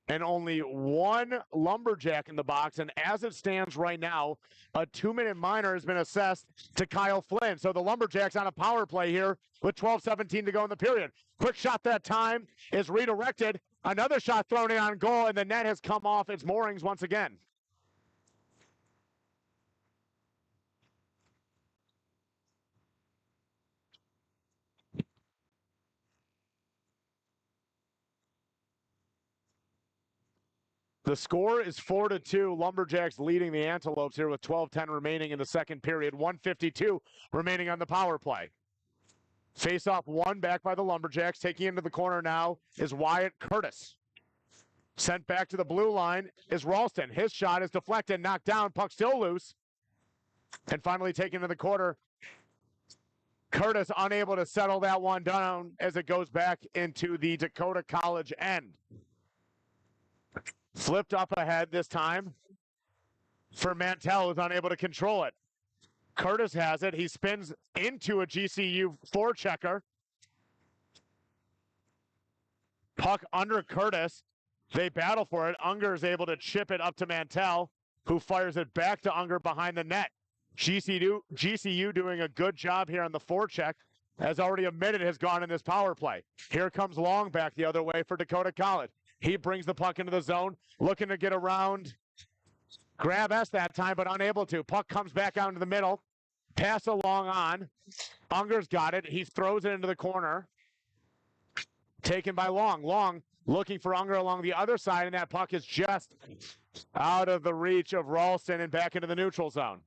and only one Lumberjack in the box. And as it stands right now, a 2-minute minor has been assessed to Kyle Flynn. So the Lumberjacks on a power play here with 12:17 to go in the period. Quick shot that time is redirected. Another shot thrown in on goal, and the net has come off its moorings once again. The score is 4-2. Lumberjacks leading the Antelopes here with 12:10 remaining in the second period. 1:52 remaining on the power play. Face-off one back by the Lumberjacks. Taking into the corner now is Wyatt Curtis. Sent back to the blue line is Ralston. His shot is deflected, knocked down, puck still loose. And finally taken to the corner. Curtis unable to settle that one down as it goes back into the Dakota College end. Flipped up ahead this time for Mantell, who's unable to control it. Curtis has it. He spins into a GCU forechecker. Puck under Curtis. They battle for it. Unger is able to chip it up to Mantell, who fires it back to Unger behind the net. GCU doing a good job here on the forecheck, as already a minute has gone in this power play. Here comes Long back the other way for Dakota College. He brings the puck into the zone, looking to get around Grab S that time, but unable to. Puck comes back out into the middle. Pass along on. Unger's got it. He throws it into the corner. Taken by Long. Long looking for Unger along the other side, and that puck is just out of the reach of Ralston and back into the neutral zone.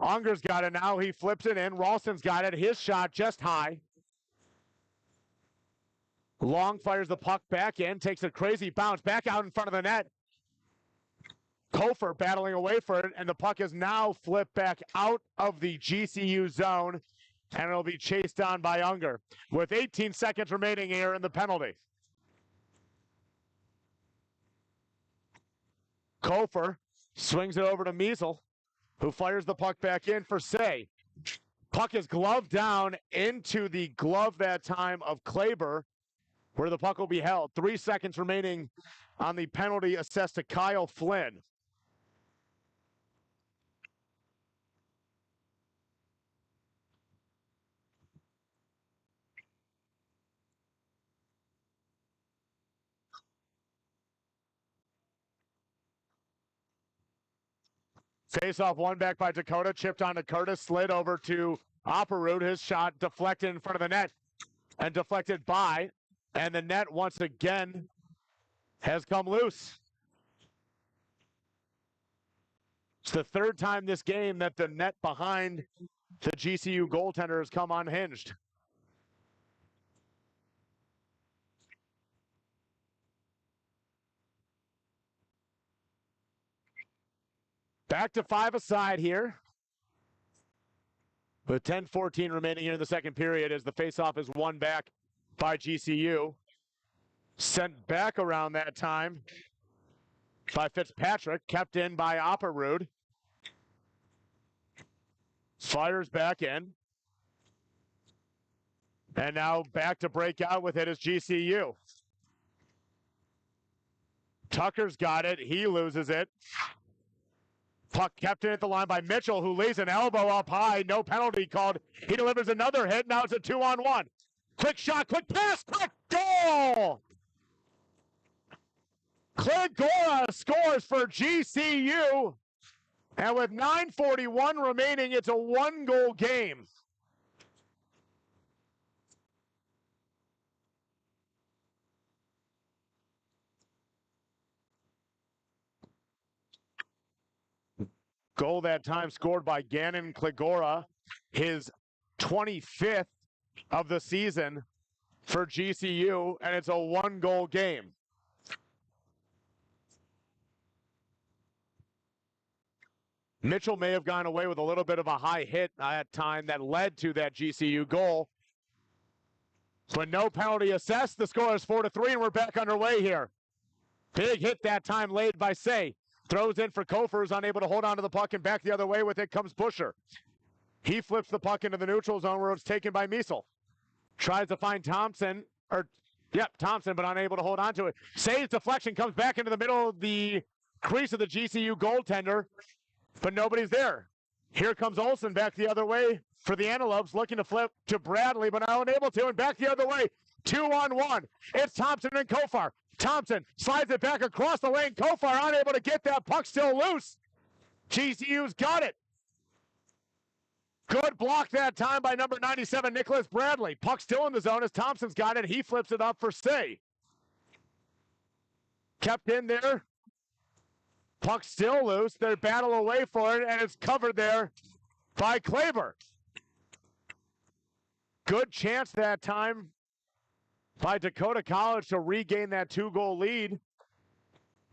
Unger's got it now. He flips it in. Ralston's got it. His shot just high. Long fires the puck back in, takes a crazy bounce back out in front of the net. Kofer battling away for it, and the puck is now flipped back out of the GCU zone, and it'll be chased down by Unger with 18 seconds remaining here in the penalty. Kofer swings it over to Measle, who fires the puck back in for Say. Puck is gloved down into the glove that time of Kleber, where the puck will be held. 3 seconds remaining on the penalty assessed to Kyle Flynn. Face-off one back by Dakota, chipped onto Curtis, slid over to Opperud. His shot deflected in front of the net and deflected by, and the net once again has come loose. It's the third time this game that the net behind the GCU goaltender has come unhinged. Back to 5 aside here. With 10:14 remaining here in the second period as the faceoff is won back by GCU. Sent back around that time by Fitzpatrick, kept in by Opperud. Fires back in. And now back to break out with it is GCU. Tucker's got it. He loses it. Puck kept in at the line by Mitchell, who lays an elbow up high. No penalty called. He delivers another hit. Now it's a 2-on-1. Quick shot, quick pass, quick goal! Clegora scores for GCU. And with 9:41 remaining, it's a 1-goal game. Goal that time scored by Gannon Clegora, his 25th of the season for GCU, and it's a 1-goal game. Mitchell may have gone away with a little bit of a high hit at time that led to that GCU goal. But no penalty assessed. The score is 4-3, and we're back underway here. Big hit that time laid by Say. Throws in for Kofer, is unable to hold on to the puck, and back the other way with it comes Busher. He flips the puck into the neutral zone where it's taken by Measle. Tries to find Thompson, or Yep, Thompson, but unable to hold on to it. Saves deflection, comes back into the middle of the crease of the GCU goaltender, but nobody's there. Here comes Olsen back the other way for the Antelopes, looking to flip to Bradley, but not unable to, and back the other way. 2-on-1. It's Thompson and Kofar. Thompson slides it back across the lane. Kofar unable to get that puck, still loose. GCU's got it. Good block that time by number 97, Nicholas Bradley. Puck still in the zone as Thompson's got it. He flips it up for Say. Kept in there. Puck still loose. They battle away for it, and it's covered there by Kleber. Good chance that time by Dakota College to regain that 2-goal lead,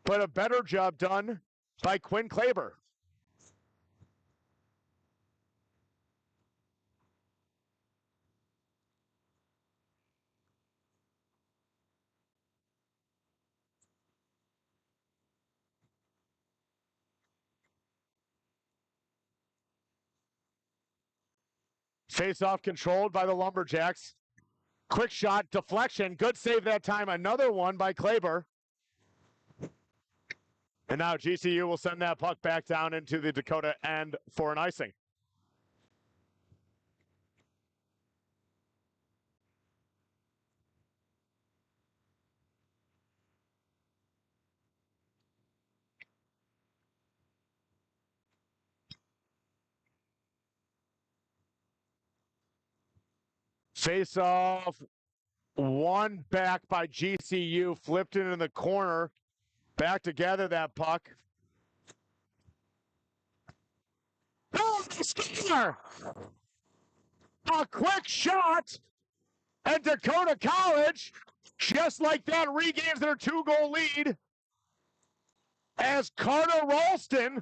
but a better job done by Quinn Kleber. Face-off controlled by the Lumberjacks. Quick shot, deflection, good save that time. Another one by Kleber. And now GCU will send that puck back down into the Dakota end for an icing. Face-off, one back by GCU, flipped it in the corner. Back to gather that puck. Oh, score! A quick shot, and Dakota College, just like that, regains their 2-goal lead as Carter Ralston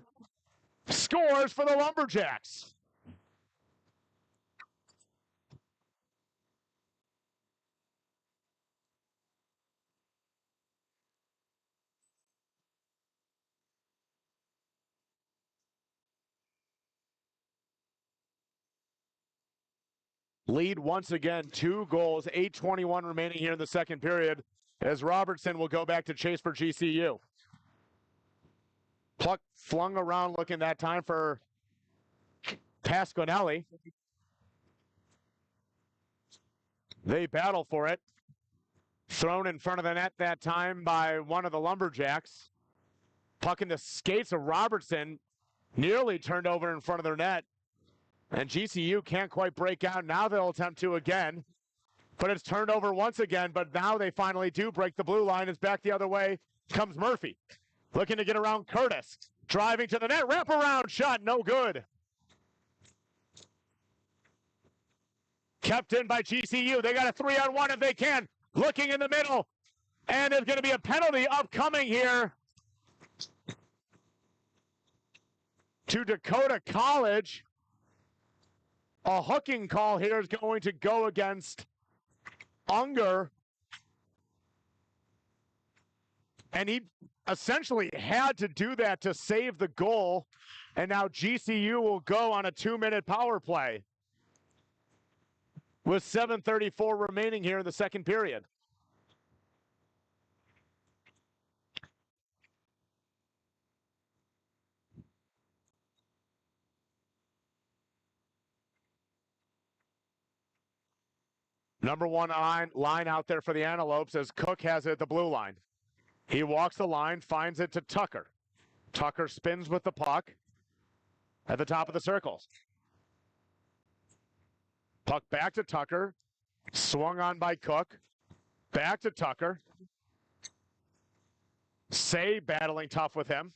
scores for the Lumberjacks. Lead once again, 2 goals, 8:21 remaining here in the second period, as Robertson will go back to chase for GCU. Puck flung around looking that time for Pasquinelli. They battle for it. Thrown in front of the net that time by one of the Lumberjacks. Puck in the skates of Robertson, nearly turned over in front of their net. And GCU can't quite break out. Now they'll attempt to again. But it's turned over once again. But now they finally do break the blue line. It's back the other way. Comes Murphy. Looking to get around Curtis. Driving to the net. Wraparound shot. No good. Kept in by GCU. They got a 3-on-1 if they can. Looking in the middle. And there's going to be a penalty upcoming here to Dakota College. A hooking call here is going to go against Unger. And he essentially had to do that to save the goal. And now GCU will go on a 2-minute power play with 7:34 remaining here in the second period. Number one line out there for the Antelopes as Cook has it at the blue line. He walks the line, finds it to Tucker. Tucker spins with the puck at the top of the circles. Puck back to Tucker. Swung on by Cook. Back to Tucker. Say battling tough with him.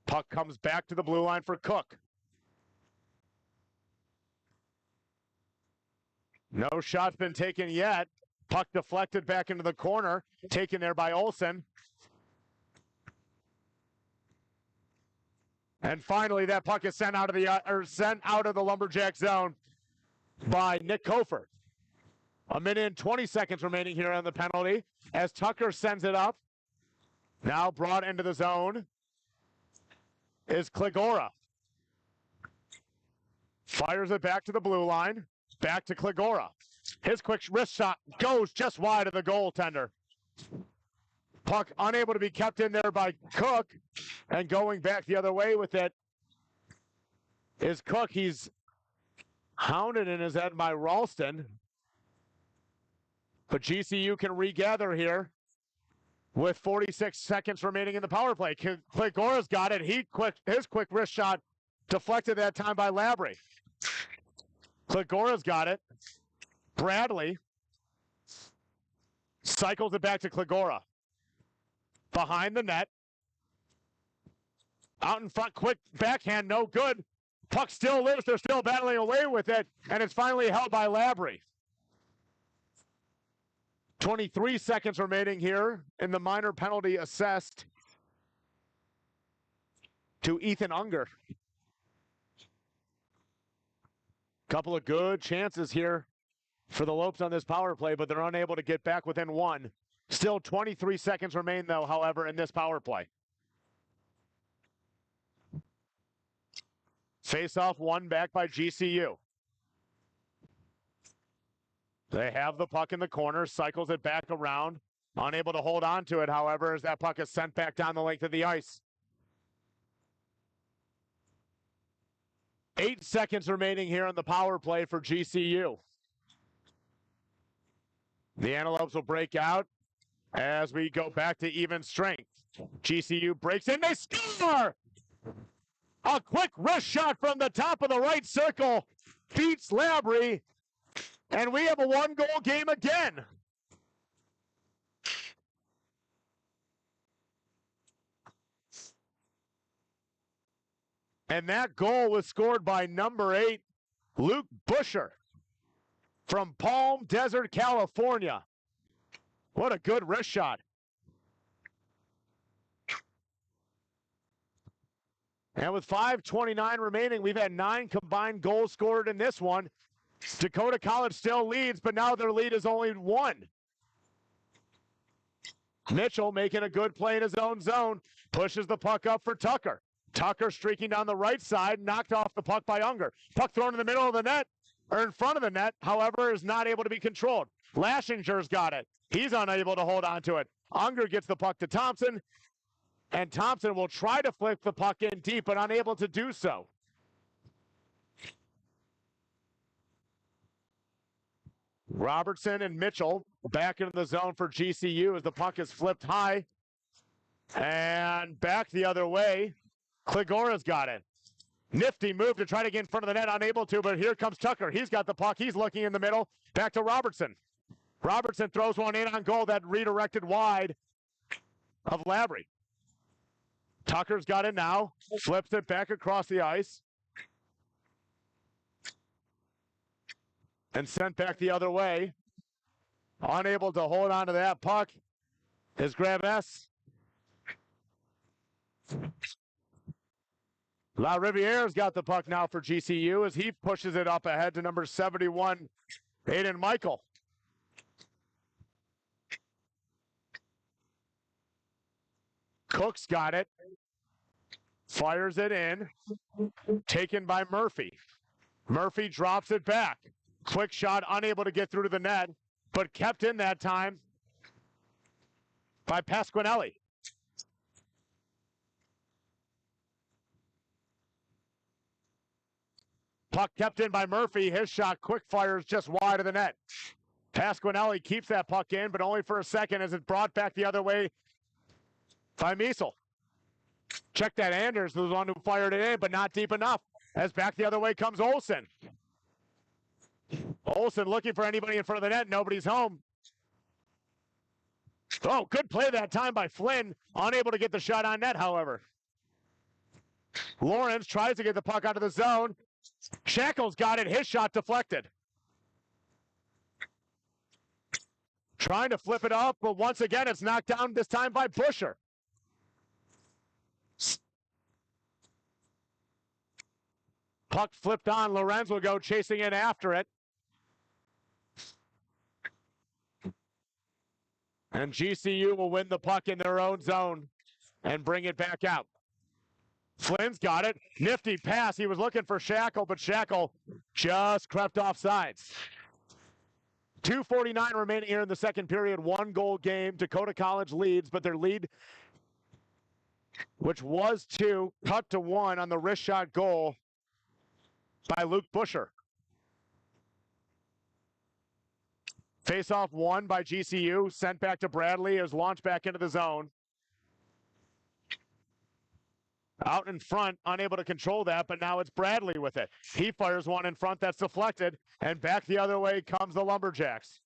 Puck comes back to the blue line for Cook. No shot's been taken yet. Puck deflected back into the corner. Taken there by Olsen. And finally, that puck is sent out of the Lumberjack zone by Nick Kofer. 1 minute and 20 seconds remaining here on the penalty as Tucker sends it up. Now brought into the zone is Kligora. Fires it back to the blue line. Back to Kligora. His quick wrist shot goes just wide of the goaltender. Puck unable to be kept in there by Cook, and going back the other way with it is Cook. He's hounded in his head by Ralston. But GCU can regather here with 46 seconds remaining in the power play. Klegora's got it. His quick wrist shot deflected that time by Labrie. Klegora's got it. Bradley cycles it back to Klegora. Behind the net. Out in front, quick backhand, no good. Puck still lives. They're still battling away with it, and it's finally held by Labrie. 23 seconds remaining here in the minor penalty assessed to Ethan Unger. Couple of good chances here for the Lopes on this power play, but they're unable to get back within one. Still 23 seconds remain, though, however, in this power play. Face-off won back by GCU. They have the puck in the corner, cycles it back around. Unable to hold on to it, however, as that puck is sent back down the length of the ice. 8 seconds remaining here in the power play for GCU. The Antelopes will break out as we go back to even strength. GCU breaks in, they score! A quick wrist shot from the top of the right circle beats Labrie, and we have a one-goal game again. And that goal was scored by number 8, Luke Busher from Palm Desert, California. What a good wrist shot. And with 5:29 remaining, we've had 9 combined goals scored in this one. Dakota College still leads, but now their lead is only 1. Mitchell making a good play in his own zone, pushes the puck up for Tucker. Tucker streaking down the right side, knocked off the puck by Unger. Puck thrown in the middle of the net, or in front of the net, however, is not able to be controlled. Lashinger's got it. He's unable to hold on to it. Unger gets the puck to Thompson, and Thompson will try to flip the puck in deep, but unable to do so. Robertson and Mitchell back into the zone for GCU as the puck is flipped high. And back the other way, Klegora's got it. Nifty move to try to get in front of the net, unable to, but here comes Tucker. He's got the puck. He's looking in the middle. Back to Robertson. Robertson throws one in on goal that redirected wide of Labrie. Tucker's got it now. Flips it back across the ice. And sent back the other way. Unable to hold on to that puck is Graves. La Riviere's got the puck now for GCU as he pushes it up ahead to number 71, Aiden Michael. Cook's got it. Fires it in. Taken by Murphy. Murphy drops it back. Quick shot, unable to get through to the net, but kept in that time by Pasquinelli. Puck kept in by Murphy. His shot, quick fires just wide of the net. Pasquinelli keeps that puck in, but only for a second as it's brought back the other way by Miesel. Check that, Anders was the one who fired it in, but not deep enough. As back the other way comes Olsen. Olsen looking for anybody in front of the net. Nobody's home. Oh, good play that time by Flynn. Unable to get the shot on net, however. Lawrence tries to get the puck out of the zone. Shackle's got it. His shot deflected. Trying to flip it up, but once again, it's knocked down this time by Busher. Puck flipped on. Lorenz will go chasing in after it. And GCU will win the puck in their own zone and bring it back out. Flynn's got it. Nifty pass. He was looking for Shackle, but Shackle just crept off sides. 2:49 remaining here in the second period. 1-goal game. Dakota College leads, but their lead, which was 2, cut to 1 on the wrist shot goal by Luke Busher. Face-off won by GCU, sent back to Bradley, is launched back into the zone. Out in front, unable to control that, but now it's Bradley with it. He fires one in front that's deflected, and back the other way comes the Lumberjacks.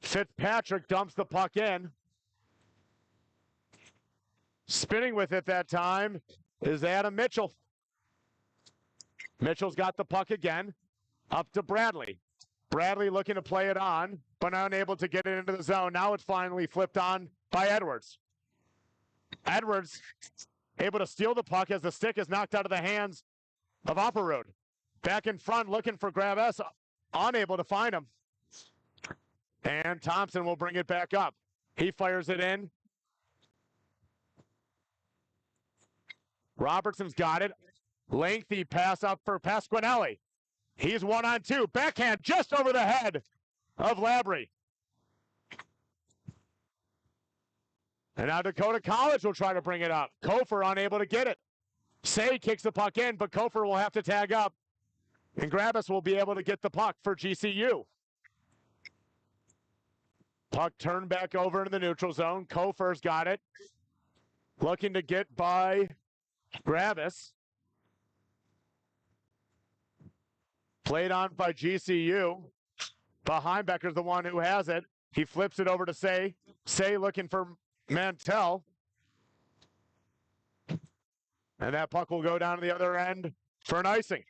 Fitzpatrick dumps the puck in. Spinning with it that time is Adam Mitchell. Mitchell's got the puck again, up to Bradley. Bradley looking to play it on, but unable to get it into the zone. Now it's finally flipped on by Edwards. Edwards able to steal the puck as the stick is knocked out of the hands of Opperud. Back in front looking for Graves, unable to find him. And Thompson will bring it back up. He fires it in. Robertson's got it. Lengthy pass up for Pasquinelli. He's 1-on-2. Backhand just over the head of Labrie. And now Dakota College will try to bring it up. Kofer unable to get it. Say kicks the puck in, but Kofer will have to tag up. And Gravis will be able to get the puck for GCU. Puck turned back over into the neutral zone. Kofer's got it. Looking to get by Gravis. Played on by GCU. Beheimbecker's the one who has it. He flips it over to Say. Say looking for Mantell. And that puck will go down to the other end for an icing.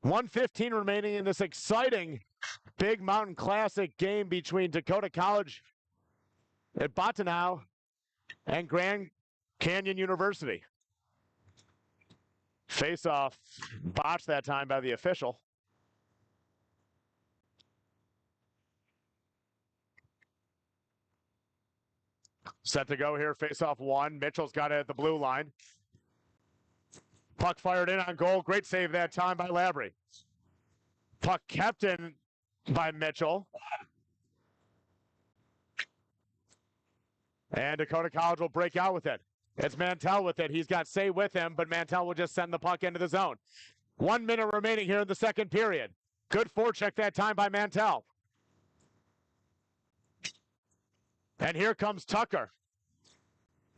1:15 remaining in this exciting Big Mountain Classic game between Dakota College at Bottineau and Grand Canyon University. Face-off botched that time by the official. Set to go here, face-off one. Mitchell's got it at the blue line. Puck fired in on goal. Great save that time by Labrie. Puck kept in by Mitchell. And Dakota College will break out with it. It's Mantell with it. He's got Say with him, but Mantell will just send the puck into the zone. 1 minute remaining here in the second period. Good forecheck that time by Mantell. And here comes Tucker.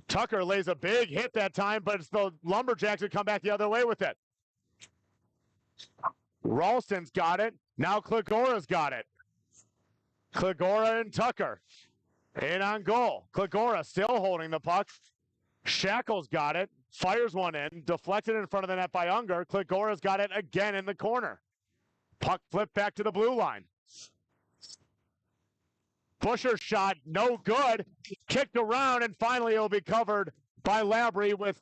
Tucker lays a big hit that time, but it's the Lumberjacks that come back the other way with it. Ralston's got it. Now Klegora's got it. Klegora and Tucker. In on goal. Klegora still holding the puck. Shackle's got it. Fires one in. Deflected in front of the net by Unger. Klegora's got it again in the corner. Puck flipped back to the blue line. Busher shot, no good. Kicked around, and finally it'll be covered by Labrie with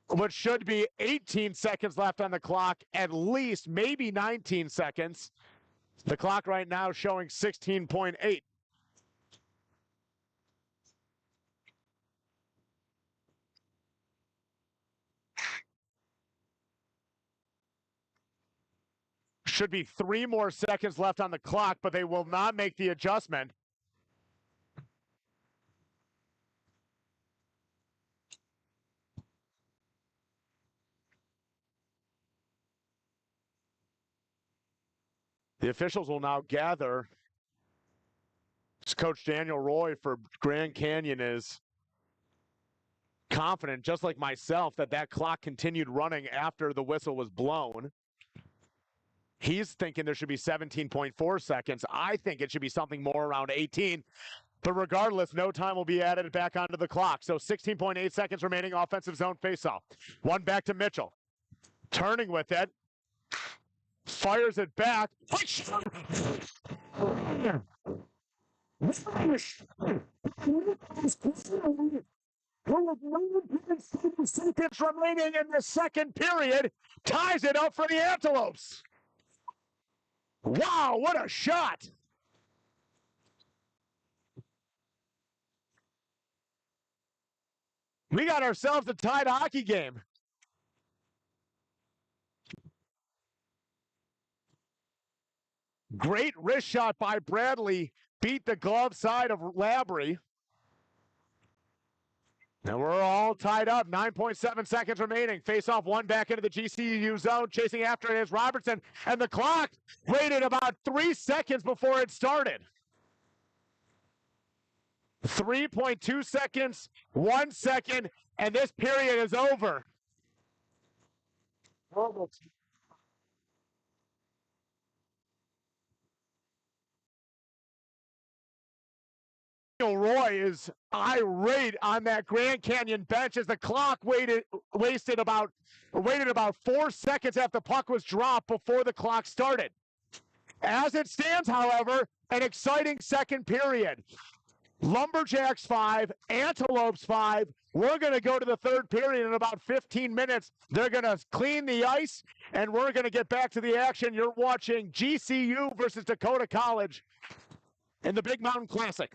what should be 18 seconds left on the clock, at least, maybe 19 seconds. The clock right now showing 16.8. Should be 3 more seconds left on the clock, but they will not make the adjustment. The officials will now gather. Coach Daniel Roy for Grand Canyon is confident, just like myself, that that clock continued running after the whistle was blown. He's thinking there should be 17.4 seconds. I think it should be something more around 18. But regardless, no time will be added back onto the clock. So 16.8 seconds remaining, offensive zone faceoff. One back to Mitchell. Turning with it. Fires it back. Seconds remaining in the second period. Ties it up for the Antelopes. Wow, what a shot! We got ourselves a tied hockey game. Great wrist shot by Bradley. Beat the glove side of Labry. Now we're all tied up. 9.7 seconds remaining. Face off one back into the GCU zone. Chasing after it is Robertson. And the clock waited about 3 seconds before it started. 3.2 seconds, 1 second, and this period is over. Roy is irate on that Grand Canyon bench as the clock waited about 4 seconds after the puck was dropped before the clock started. As it stands, however, an exciting second period. Lumberjacks 5, Antelopes 5. We're going to go to the third period in about 15 minutes. They're going to clean the ice, and we're going to get back to the action. You're watching GCU versus Dakota College in the Big Mountain Classic.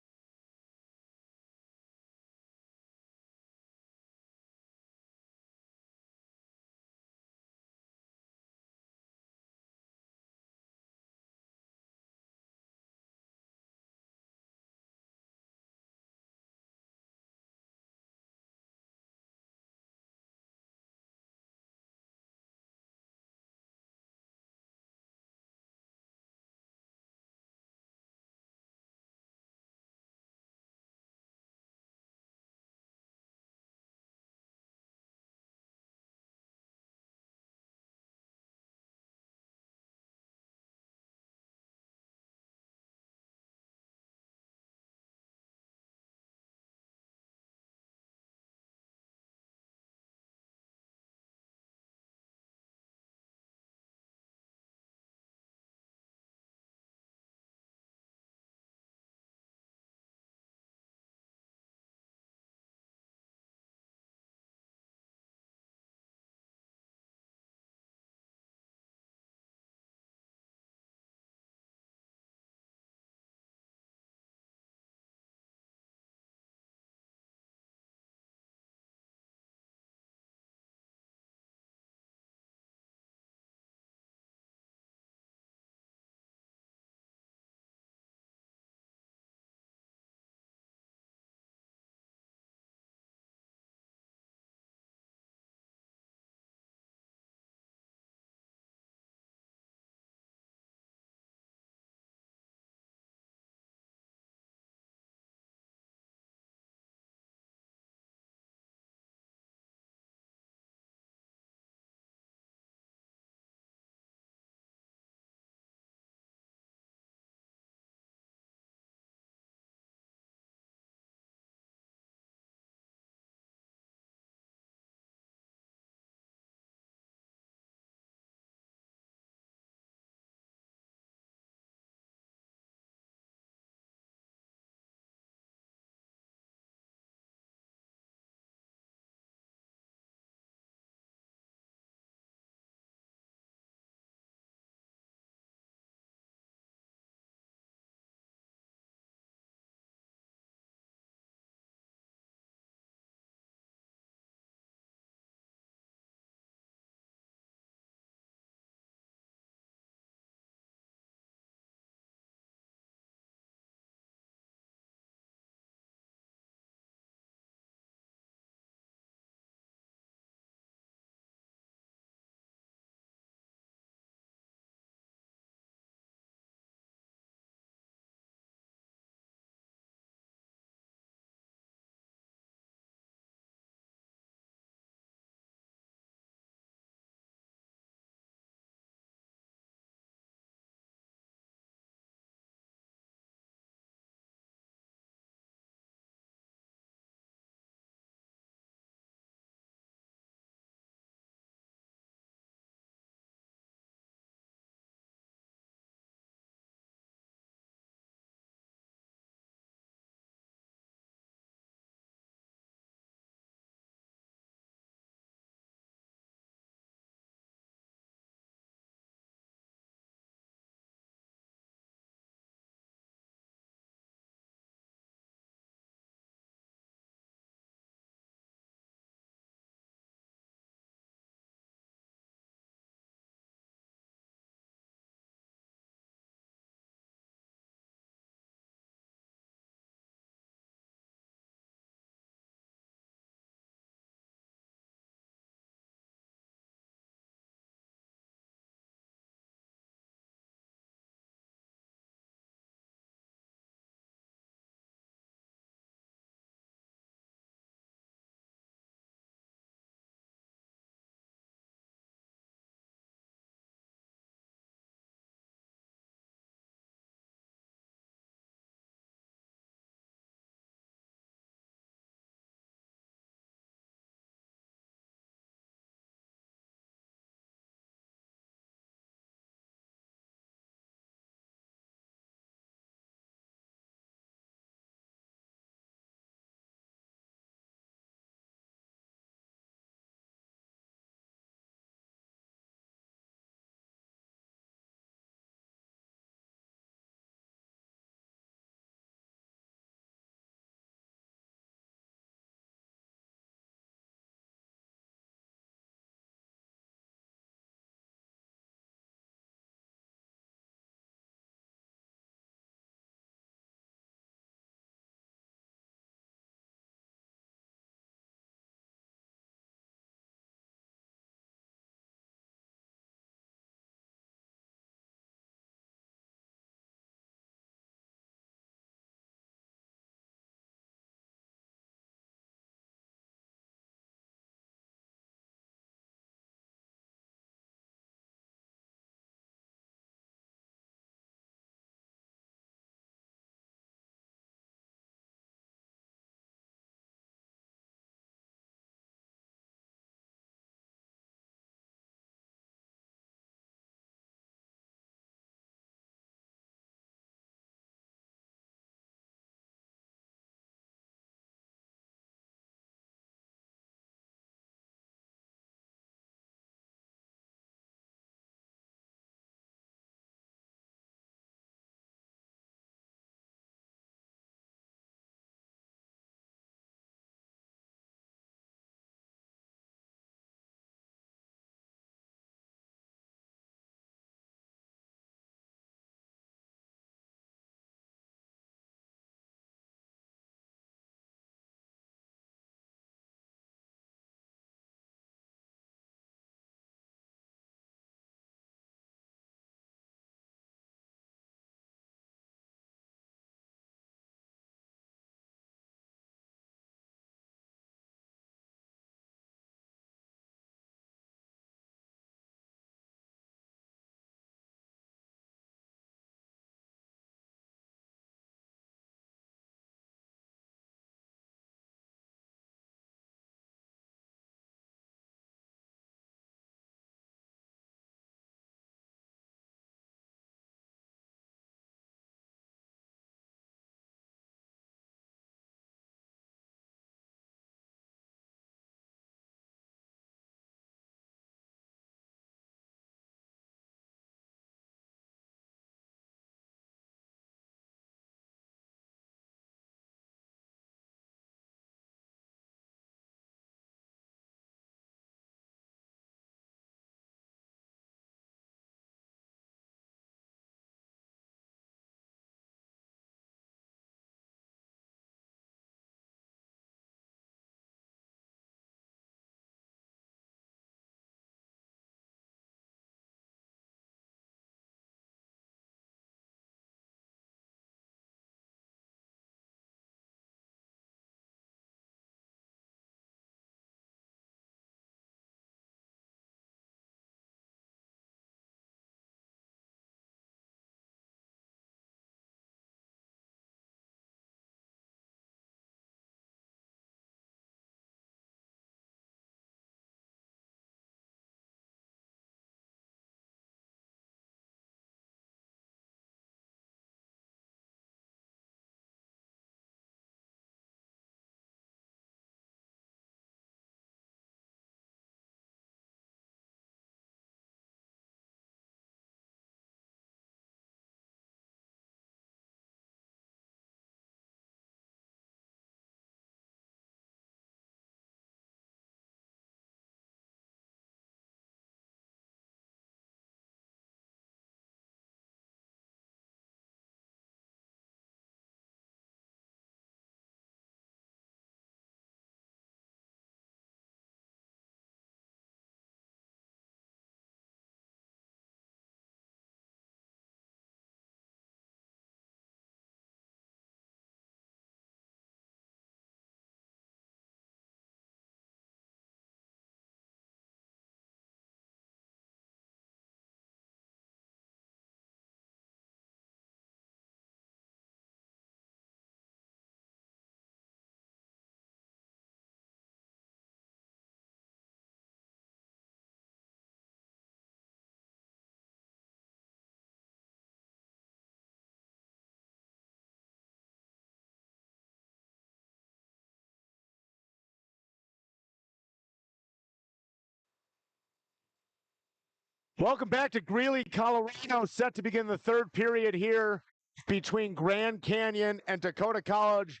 Welcome back to Greeley, Colorado. Set to begin the third period here between Grand Canyon and Dakota College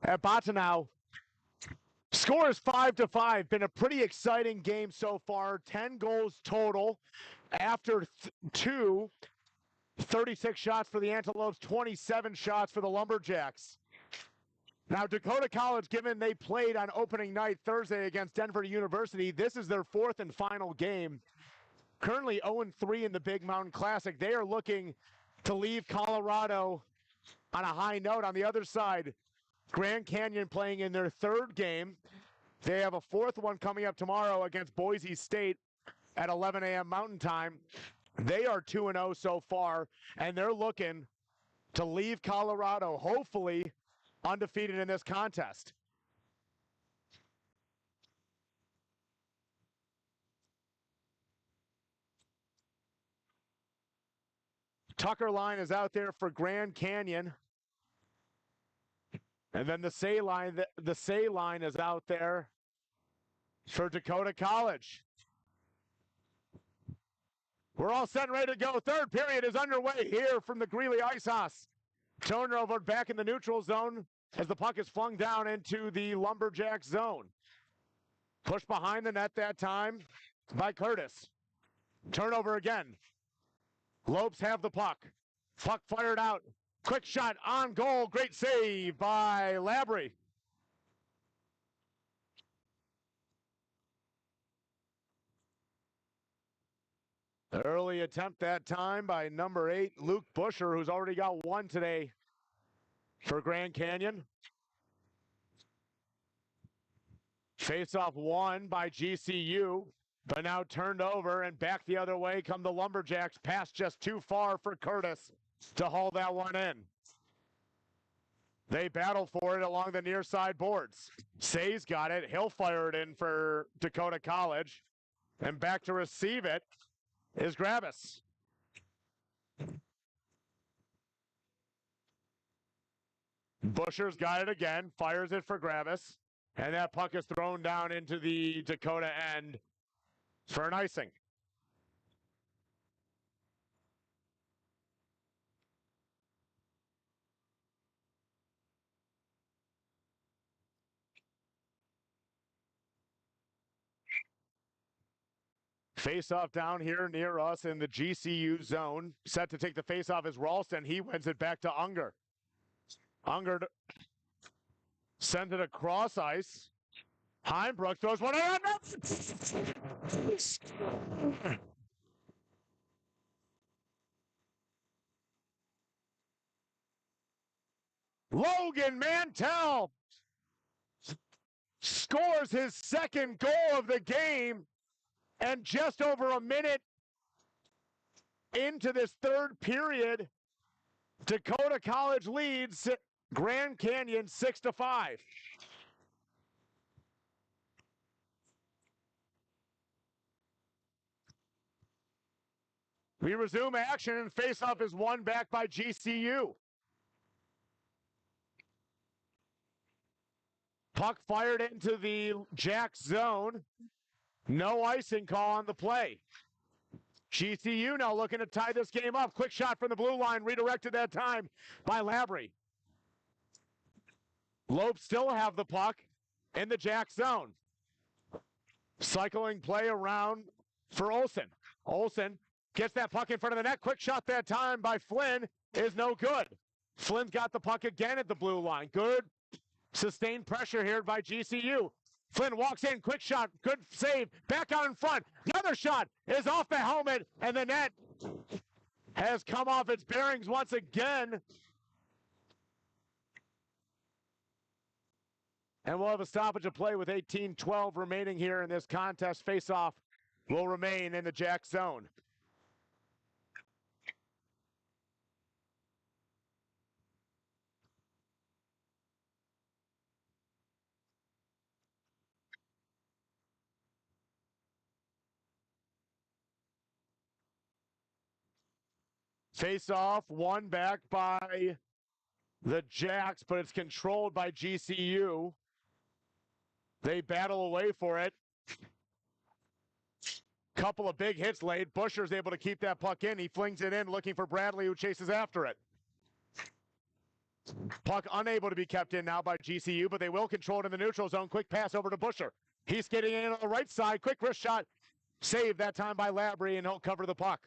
at Bottineau. Score is 5-5. Been a pretty exciting game so far. 10 goals total after 36 shots for the Antelopes, 27 shots for the Lumberjacks. Now, Dakota College, given they played on opening night Thursday against Denver University, this is their fourth and final game. Currently 0-3 in the Big Mountain Classic. They are looking to leave Colorado on a high note. On the other side, Grand Canyon playing in their third game. They have a fourth one coming up tomorrow against Boise State at 11 a.m. Mountain Time. They are 2-0 so far, and they're looking to leave Colorado, hopefully undefeated in this contest. Tucker line is out there for Grand Canyon. And then the Say line is out there for Dakota College. We're all set and ready to go. Third period is underway here from the Greeley Ice Haus. Turnover back in the neutral zone as the puck is flung down into the Lumberjack zone. Pushed behind the net that time by Curtis. Turnover again. Lopes have the puck. Puck fired out. Quick shot on goal. Great save by Labry. Early attempt that time by number 8, Luke Busher, who's already got one today for Grand Canyon. Face-off won by GCU, but now turned over and back the other way come the Lumberjacks. Pass just too far for Curtis to haul that one in. They battle for it along the near side boards. Say's got it. He'll fire it in for Dakota College. And back to receive it is Gravis. Busher's got it again. Fires it for Gravis. And that puck is thrown down into the Dakota end for an icing. Face-off down here near us in the GCU zone. Set to take the face-off is Ralston. He wins it back to Unger. Unger sends it across ice. Heimbrook throws one in. Logan Mantell scores his second goal of the game. And just over a minute into this third period, Dakota College leads Grand Canyon 6-5. We resume action and face-off is won back by GCU. Puck fired into the Jack zone. No icing call on the play. GCU now looking to tie this game up. Quick shot from the blue line, redirected that time by Labry. Lopes still have the puck in the Jack zone. Cycling play around for Olsen. Olsen gets that puck in front of the net. Quick shot that time by Flynn is no good. Flynn's got the puck again at the blue line. Good sustained pressure here by GCU. Flynn walks in, quick shot, good save, back out in front. Another shot is off the helmet, and the net has come off its bearings once again. And we'll have a stoppage of play with 18-12 remaining here in this contest. Face-off will remain in the Jack zone. Face-off won back by the Jacks, but it's controlled by GCU. They battle away for it. Couple of big hits late. Busher's able to keep that puck in. He flings it in, looking for Bradley, who chases after it. Puck unable to be kept in now by GCU, but they will control it in the neutral zone. Quick pass over to Busher. He's getting in on the right side. Quick wrist shot. Saved that time by Labrie, and he'll cover the puck.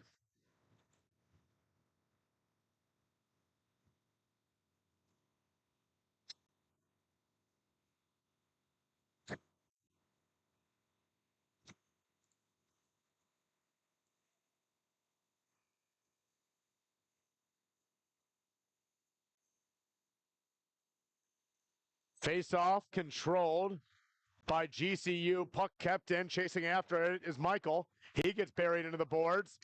Face-off controlled by GCU. Puck kept in. Chasing after it is Michael. He gets buried into the boards.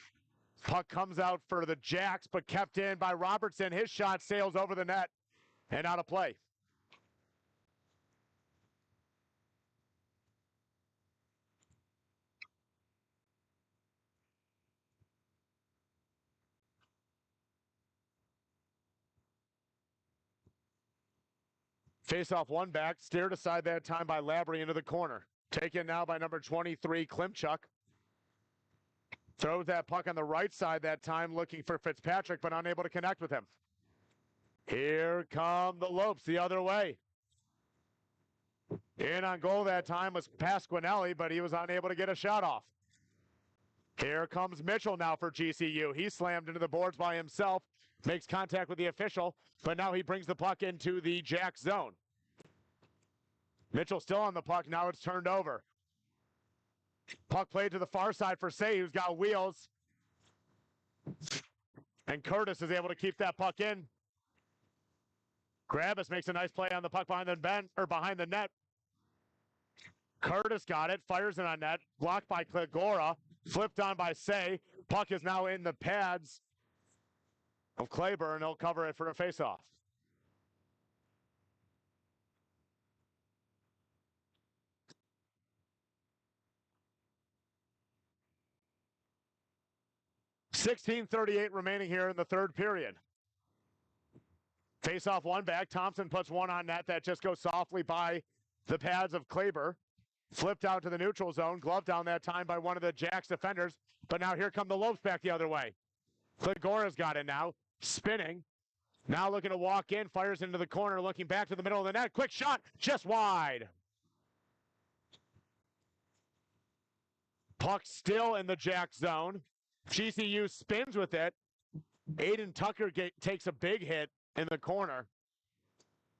Puck comes out for the Jacks, but kept in by Robertson. His shot sails over the net and out of play. Face-off one back, steered aside that time by Labrie into the corner. Taken now by number 23, Klimchuk. Throws that puck on the right side that time, looking for Fitzpatrick, but unable to connect with him. Here come the Lopes the other way. In on goal that time was Pasquinelli, but he was unable to get a shot off. Here comes Mitchell now for GCU. He slammed into the boards by himself, makes contact with the official, but now he brings the puck into the Jack zone. Mitchell still on the puck. Now it's turned over. Puck played to the far side for Say, who's got wheels. And Curtis is able to keep that puck in. Gravis makes a nice play on the puck behind the net. Curtis got it, fires it on net, blocked by Clegora, flipped on by Say. Puck is now in the pads of Claiborne. He'll cover it for a faceoff. .38 remaining here in the third period. Face-off one back. Thompson puts one on net. That just goes softly by the pads of Claiborne. Flipped out to the neutral zone. Gloved down that time by one of the Jacks defenders. But now here come the Lopes back the other way. Klegora's got it now. Spinning. Now looking to walk in. Fires into the corner. Looking back to the middle of the net. Quick shot. Just wide. Puck still in the Jack zone. GCU spins with it. Aiden Tucker takes a big hit in the corner.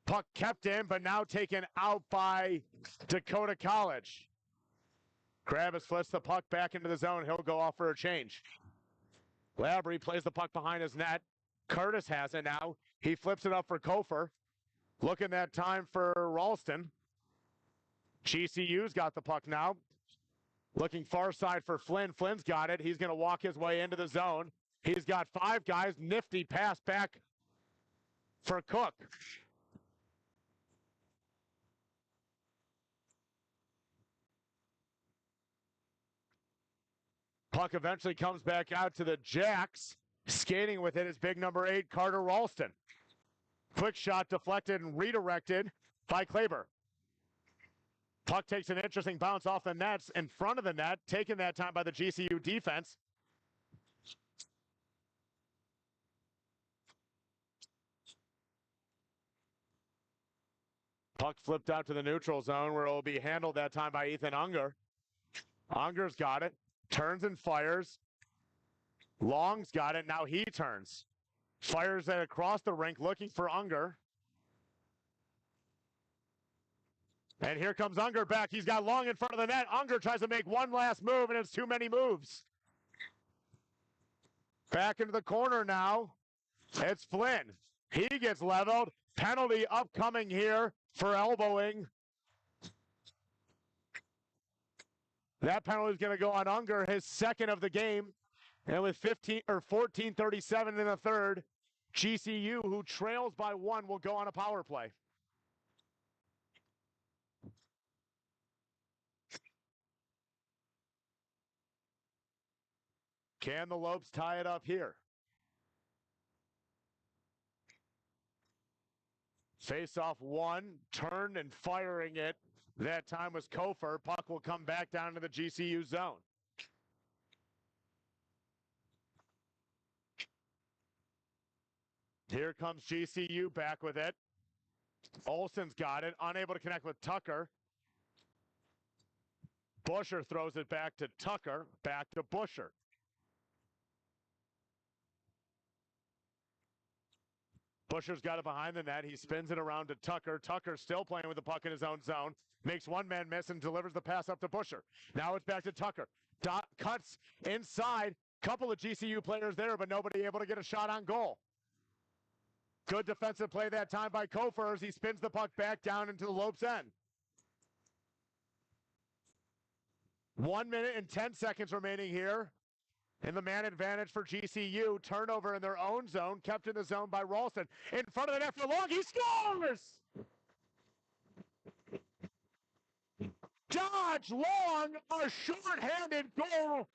Puck kept in, but now taken out by Dakota College. Gravis flips the puck back into the zone. He'll go off for a change. Labrie plays the puck behind his net. Curtis has it now. He flips it up for Kofer. Looking that time for Ralston. GCU's got the puck now. Looking far side for Flynn. Flynn's got it. He's going to walk his way into the zone. He's got five guys. Nifty pass back for Cook. Puck eventually comes back out to the Jacks. Skating with it is big number 8, Carter Ralston. Quick shot deflected and redirected by Claiborne. Puck takes an interesting bounce off the nets in front of the net, taken that time by the GCU defense. Puck flipped out to the neutral zone where it will be handled that time by Ethan Unger. Unger's got it, turns and fires. Long's got it, now he turns. Fires it across the rink looking for Unger. And here comes Unger back. He's got Long in front of the net. Unger tries to make one last move, and it's too many moves. Back into the corner now. It's Flynn. He gets leveled. Penalty upcoming here for elbowing. That penalty is going to go on Unger, his second of the game. And with 14:37 in the third, GCU, who trails by 1, will go on a power play. Can the Lopes tie it up here? Face-off 1, turned and firing it. That time was Kofer. Puck will come back down to the GCU zone. Here comes GCU back with it. Olsen's got it, unable to connect with Tucker. Busher throws it back to Tucker, back to Busher. Busher's got it behind the net. He spins it around to Tucker. Tucker still playing with the puck in his own zone. Makes one man miss and delivers the pass up to Busher. Now it's back to Tucker. Cuts inside. Couple of GCU players there, but nobody able to get a shot on goal. Good defensive play that time by Kofer as he spins the puck back down into the Lopes end. 1 minute and 10 seconds remaining here. In the man advantage for GCU. Turnover in their own zone, kept in the zone by Ralston. In front of the net for Long, he scores! Dodge Long, a short-handed goal,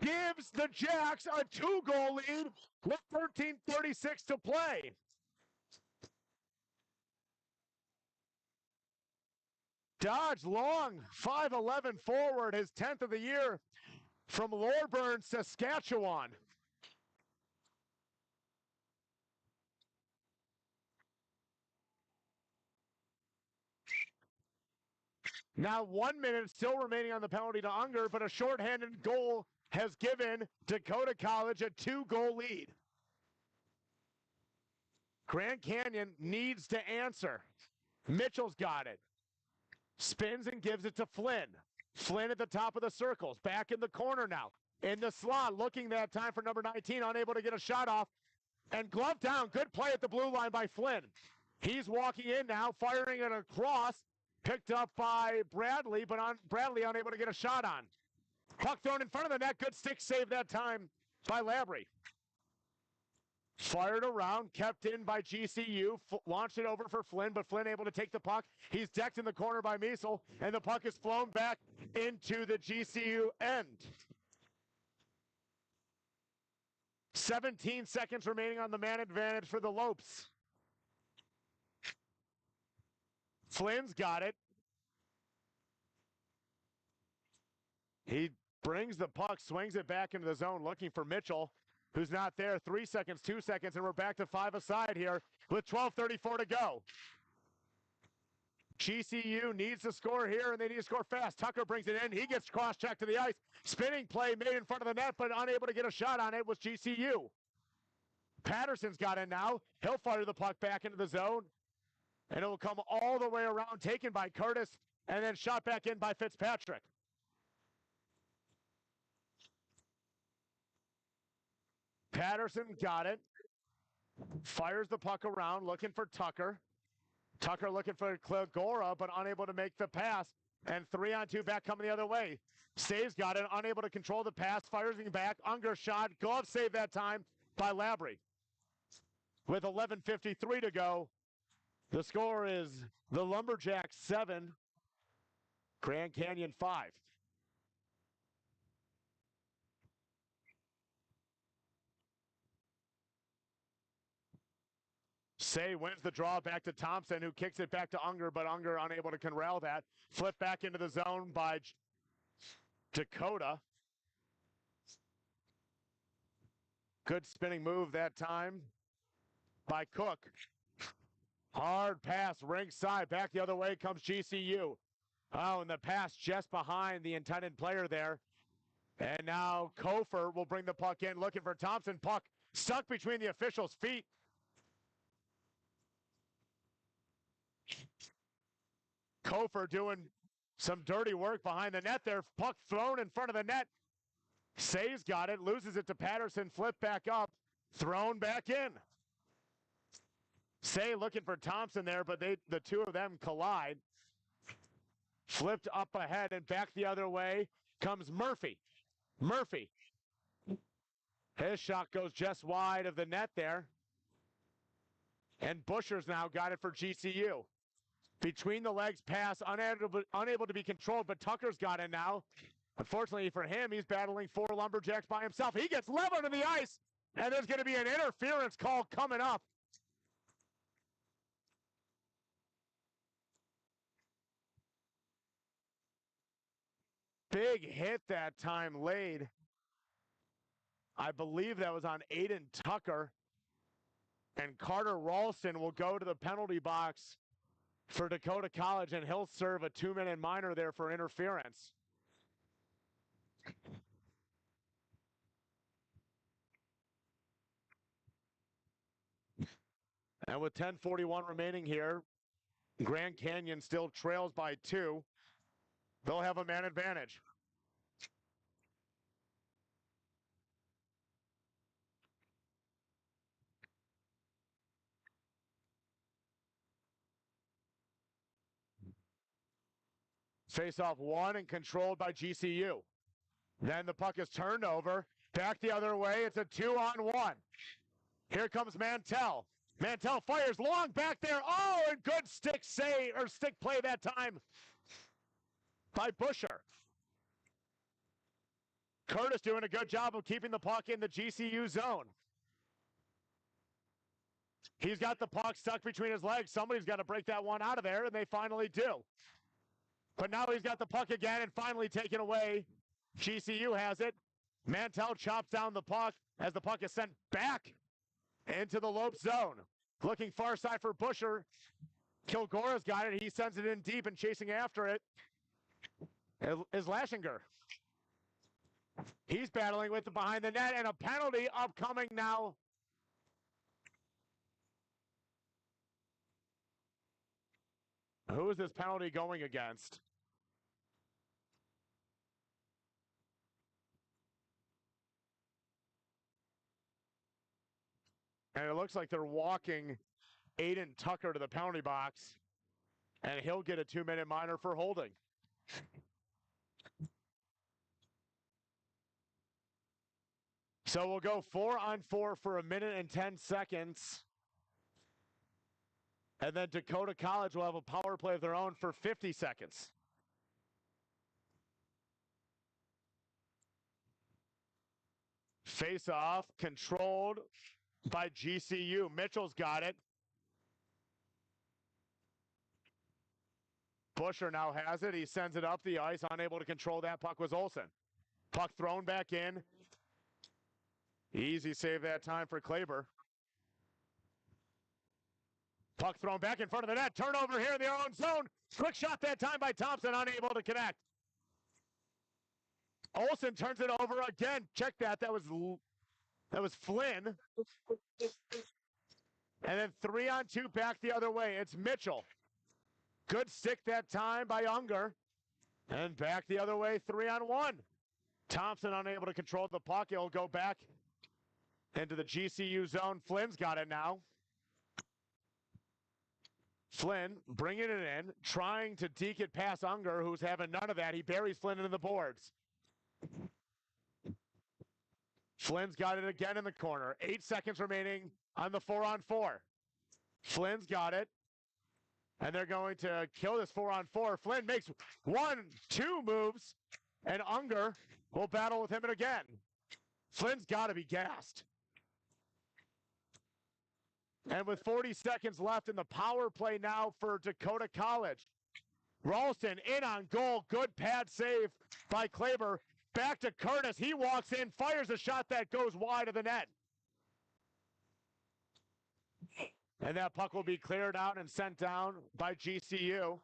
gives the Jacks a 2-goal lead with 13:36 to play. Dodge Long, 5'11" forward, his 10th of the year from Lorburn, Saskatchewan. Now 1 minute still remaining on the penalty to Unger, but a shorthanded goal has given Dakota College a 2-goal lead. Grand Canyon needs to answer. Mitchell's got it. Spins and gives it to Flynn. Flynn at the top of the circles. Back in the corner now. In the slot, looking that time for number 19, unable to get a shot off. And glove down. Good play at the blue line by Flynn. He's walking in now, firing it across. Picked up by Bradley, but Bradley unable to get a shot on. Puck thrown in front of the net. Good stick save that time by Labrie. Fired around, kept in by GCU, launched it over for Flynn, but Flynn able to take the puck. He's decked in the corner by Miesel, and the puck is flown back into the GCU end. 17 seconds remaining on the man advantage for the Lopes. Flynn's got it. He brings the puck, swings it back into the zone, looking for Mitchell, who's not there. 3 seconds, 2 seconds, and we're back to 5 aside here with 12:34 to go. GCU needs to score here, and they need to score fast. Tucker brings it in. He gets cross-checked to the ice. Spinning play made in front of the net, but unable to get a shot on it was GCU. Patterson's got it now. He'll fire the puck back into the zone, and it will come all the way around, taken by Curtis, and then shot back in by Fitzpatrick. Patterson got it. Fires the puck around, looking for Tucker. Tucker looking for Klagora, but unable to make the pass. And 3-on-2 back coming the other way. Saves got it, unable to control the pass, fires it back. Unger shot, glove save that time by Labrie. With 11:53 to go, the score is the Lumberjacks 7, Grand Canyon 5. Say wins the draw back to Thompson, who kicks it back to Unger, but Unger unable to corral that. Flip back into the zone by Dakota. Good spinning move that time by Cook. Hard pass, ringside. Back the other way comes GCU. Oh, and the pass just behind the intended player there. And now Kofer will bring the puck in, looking for Thompson. Puck stuck between the officials' feet. Kofer doing some dirty work behind the net there. Puck thrown in front of the net. Say's got it, loses it to Patterson, flip back up, thrown back in. Say looking for Thompson there, but the two of them collide. Flipped up ahead and back the other way comes Murphy. Murphy. His shot goes just wide of the net there. And Busher's now got it for GCU. Between the legs pass, unable to be controlled, but Tucker's got it now. Unfortunately for him, he's battling 4 Lumberjacks by himself. He gets leveled to the ice, and there's going to be an interference call coming up. Big hit that time laid. I believe that was on Aiden Tucker. And Carter Ralston will go to the penalty box for Dakota College, and he'll serve a 2-minute minor there for interference. And with 10:41 remaining here, Grand Canyon still trails by 2. They'll have a man advantage. Face-off 1 and controlled by GCU. Then the puck is turned over. Back the other way. It's a 2-on-1. Here comes Mantell. Mantell fires long back there. Oh, and good stick play that time by Busher. Curtis doing a good job of keeping the puck in the GCU zone. He's got the puck stuck between his legs. Somebody's got to break that one out of there, and they finally do. But now he's got the puck again and finally taken away. GCU has it. Mantell chops down the puck as the puck is sent back into the Lope zone. Looking far side for Busher. Kilgora's got it. He sends it in deep, and chasing after it is Laschinger. He's battling with it behind the net, and a penalty upcoming now. Who is this penalty going against? And it looks like they're walking Aiden Tucker to the penalty box, and he'll get a 2-minute minor for holding. So we'll go 4-on-4 for a minute and 10 seconds. And then Dakota College will have a power play of their own for 50 seconds. Face-off controlled by GCU. Mitchell's got it. Busher now has it. He sends it up the ice. Unable to control that puck was Olsen. Puck thrown back in. Easy save that time for Kleber. Puck thrown back in front of the net. Turnover here in their own zone. Quick shot that time by Thompson. Unable to connect. Olsen turns it over again. Check that. That was Flynn. And then 3-on-2 back the other way. It's Mitchell. Good stick that time by Unger. And back the other way, 3-on-1. Thompson unable to control the puck. He'll go back into the GCU zone. Flynn's got it now. Flynn bringing it in, trying to deke it past Unger, who's having none of that. He buries Flynn into the boards. Flynn's got it again in the corner. 8 seconds remaining on the 4-on-4. Flynn's got it. And they're going to kill this 4-on-4. Flynn makes 1-2 moves, and Unger will battle with him again. Flynn's got to be gassed. And with 40 seconds left in the power play now for Dakota College. Ralston in on goal. Good pad save by Kleber. Back to Curtis. He walks in, fires a shot that goes wide of the net. And that puck will be cleared out and sent down by GCU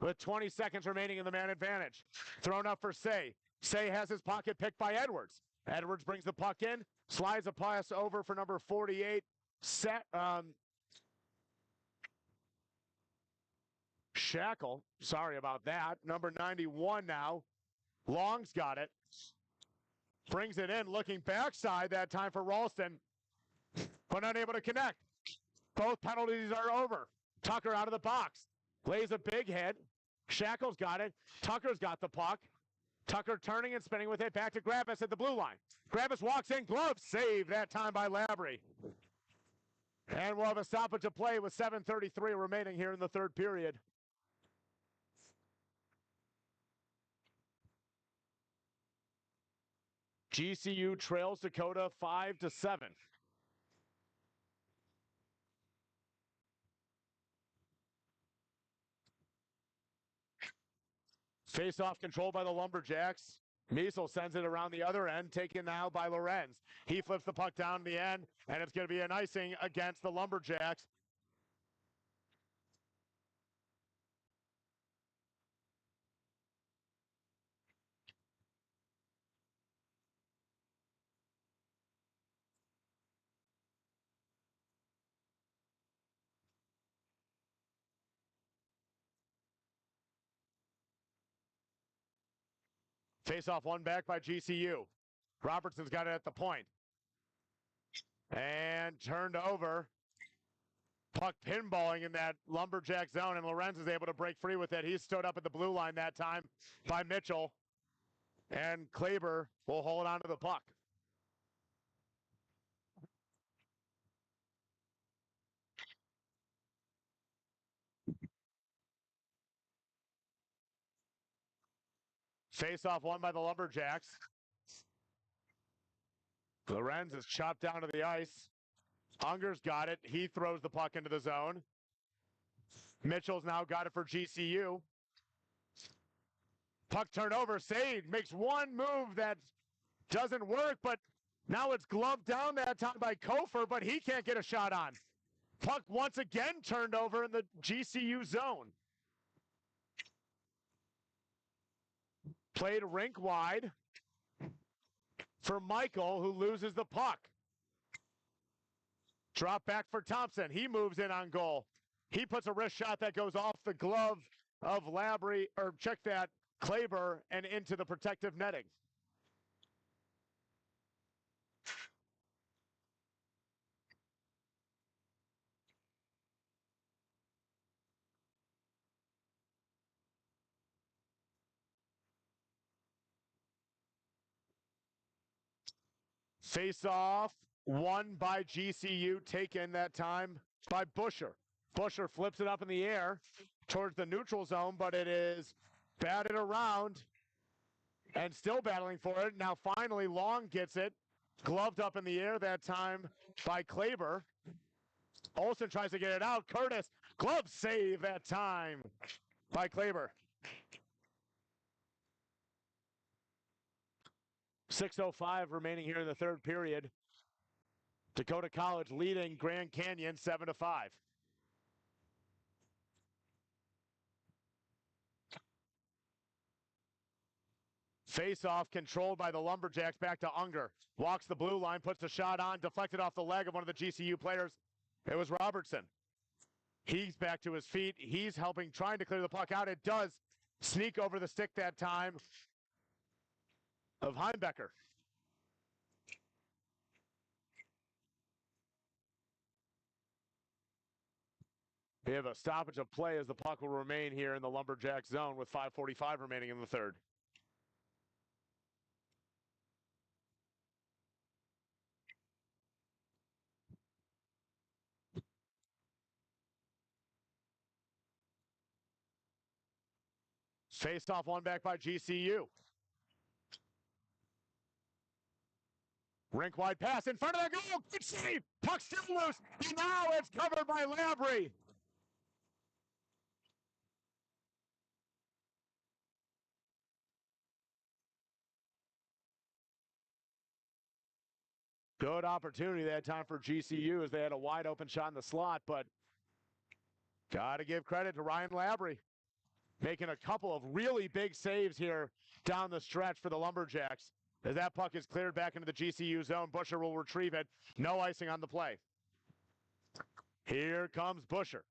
with 20 seconds remaining in the man advantage. Thrown up for Say. Say has his pocket picked by Edwards. Edwards brings the puck in, slides a pass over for number 48. Shackle. Sorry about that. Number 91 now. Long's got it. Brings it in, looking backside that time for Ralston, but unable to connect. Both penalties are over. Tucker out of the box. Lays a big hit. Shackle's got it. Tucker's got the puck. Tucker turning and spinning with it. Back to Gravis at the blue line. Gravis walks in. Glove save that time by Labry. And we'll have a stoppage of play with 7:33 remaining here in the third period. GCU trails Dakota 5-7. Face-off controlled by the Lumberjacks. Miesel sends it around the other end, taken now by Lorenz. He flips the puck down the end, and it's going to be an icing against the Lumberjacks. Face-off one back by GCU. Robertson's got it at the point. And turned over. Puck pinballing in that Lumberjack zone, and Lorenz is able to break free with it. He stood up at the blue line that time by Mitchell. And Kleber will hold on to the puck. Face-off won by the Lumberjacks. Lorenz is chopped down to the ice. Unger's got it. He throws the puck into the zone. Mitchell's now got it for GCU. Puck turnover. Sade makes one move that doesn't work, but now it's gloved down that time by Kofer, but he can't get a shot on. Puck once again turned over in the GCU zone. Played rink wide for Michael, who loses the puck. Drop back for Thompson. He moves in on goal. He puts a wrist shot that goes off the glove of Labry, or check that, Kleber, and into the protective netting. Face-off won by GCU, taken that time by Busher. Busher flips it up in the air towards the neutral zone, but it is batted around and still battling for it. Now finally Long gets it, gloved up in the air that time by Kleber. Olsen tries to get it out. Curtis, glove save that time by Kleber. 6:05 remaining here in the third period. Dakota College leading Grand Canyon 7-5. Face-off controlled by the Lumberjacks, back to Unger. Walks the blue line, puts a shot on, deflected off the leg of one of the GCU players. It was Robertson. He's back to his feet. He's helping, trying to clear the puck out. It does sneak over the stick that time of Heimbecker. We have a stoppage of play as the puck will remain here in the Lumberjack zone with 5:45 remaining in the third. Faced off one back by GCU. Rink wide pass in front of the goal. Good save. Puck still loose. And now it's covered by Labry. Good opportunity that time for GCU as they had a wide open shot in the slot, but got to give credit to Ryan Labry, making a couple of really big saves here down the stretch for the Lumberjacks. As that puck is cleared back into the GCU zone, Busher will retrieve it. No icing on the play. Here comes Busher.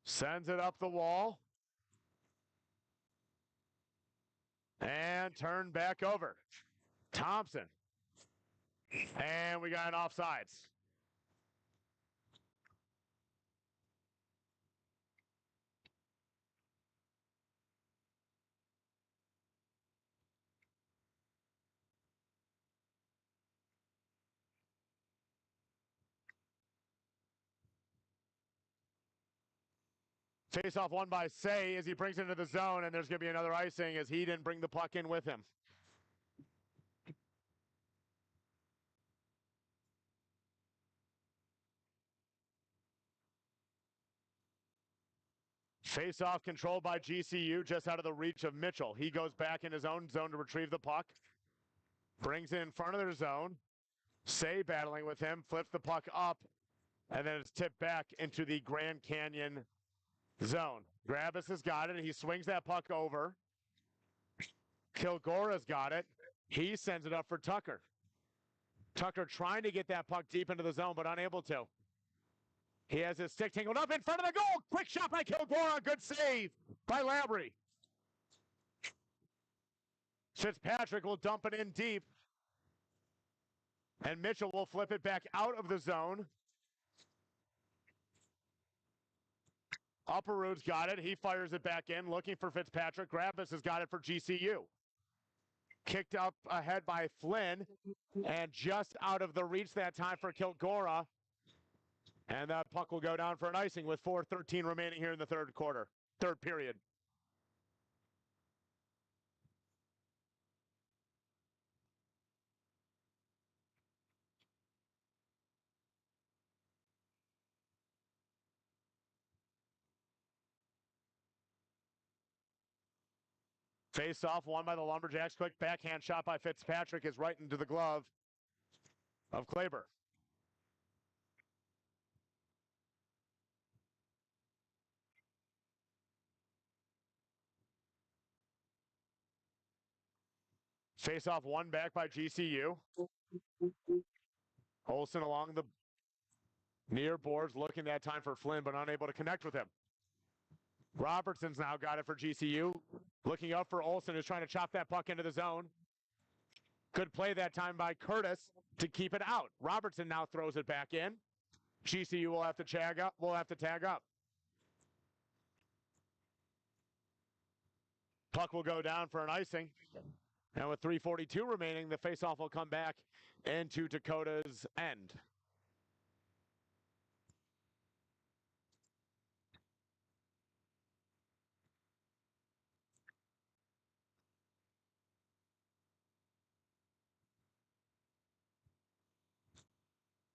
Sends it up the wall. And turned back over. Thompson. And we got an offsides. Face-off won by Say as he brings it into the zone, and there's going to be another icing as he didn't bring the puck in with him. Face-off controlled by GCU, just out of the reach of Mitchell. He goes back in his own zone to retrieve the puck. Brings it in front of their zone. Say battling with him, flips the puck up, and then it's tipped back into the Grand Canyon zone. Gravis has got it. He swings that puck over. Kilgora's got it. He sends it up for Tucker. Tucker trying to get that puck deep into the zone, but unable to. He has his stick tangled up in front of the goal. Quick shot by Kilgora. Good save by Labry. Fitzpatrick will dump it in deep. And Mitchell will flip it back out of the zone. Upperwood's got it. He fires it back in, looking for Fitzpatrick. Gravis has got it for GCU. Kicked up ahead by Flynn, and just out of the reach that time for Kilgora. And that puck will go down for an icing with 4:13 remaining here in the third period. Face-off won by the Lumberjacks. Quick backhand shot by Fitzpatrick is right into the glove of Kleber. Face-off won back by GCU. Olsen along the near boards, looking that time for Flynn, but unable to connect with him. Robertson's now got it for GCU. Looking up for Olsen, who's trying to chop that puck into the zone. Good play that time by Curtis to keep it out. Robertson now throws it back in. GCU will have to tag up. Puck will go down for an icing. And with 3:42 remaining, the faceoff will come back into Dakota's end.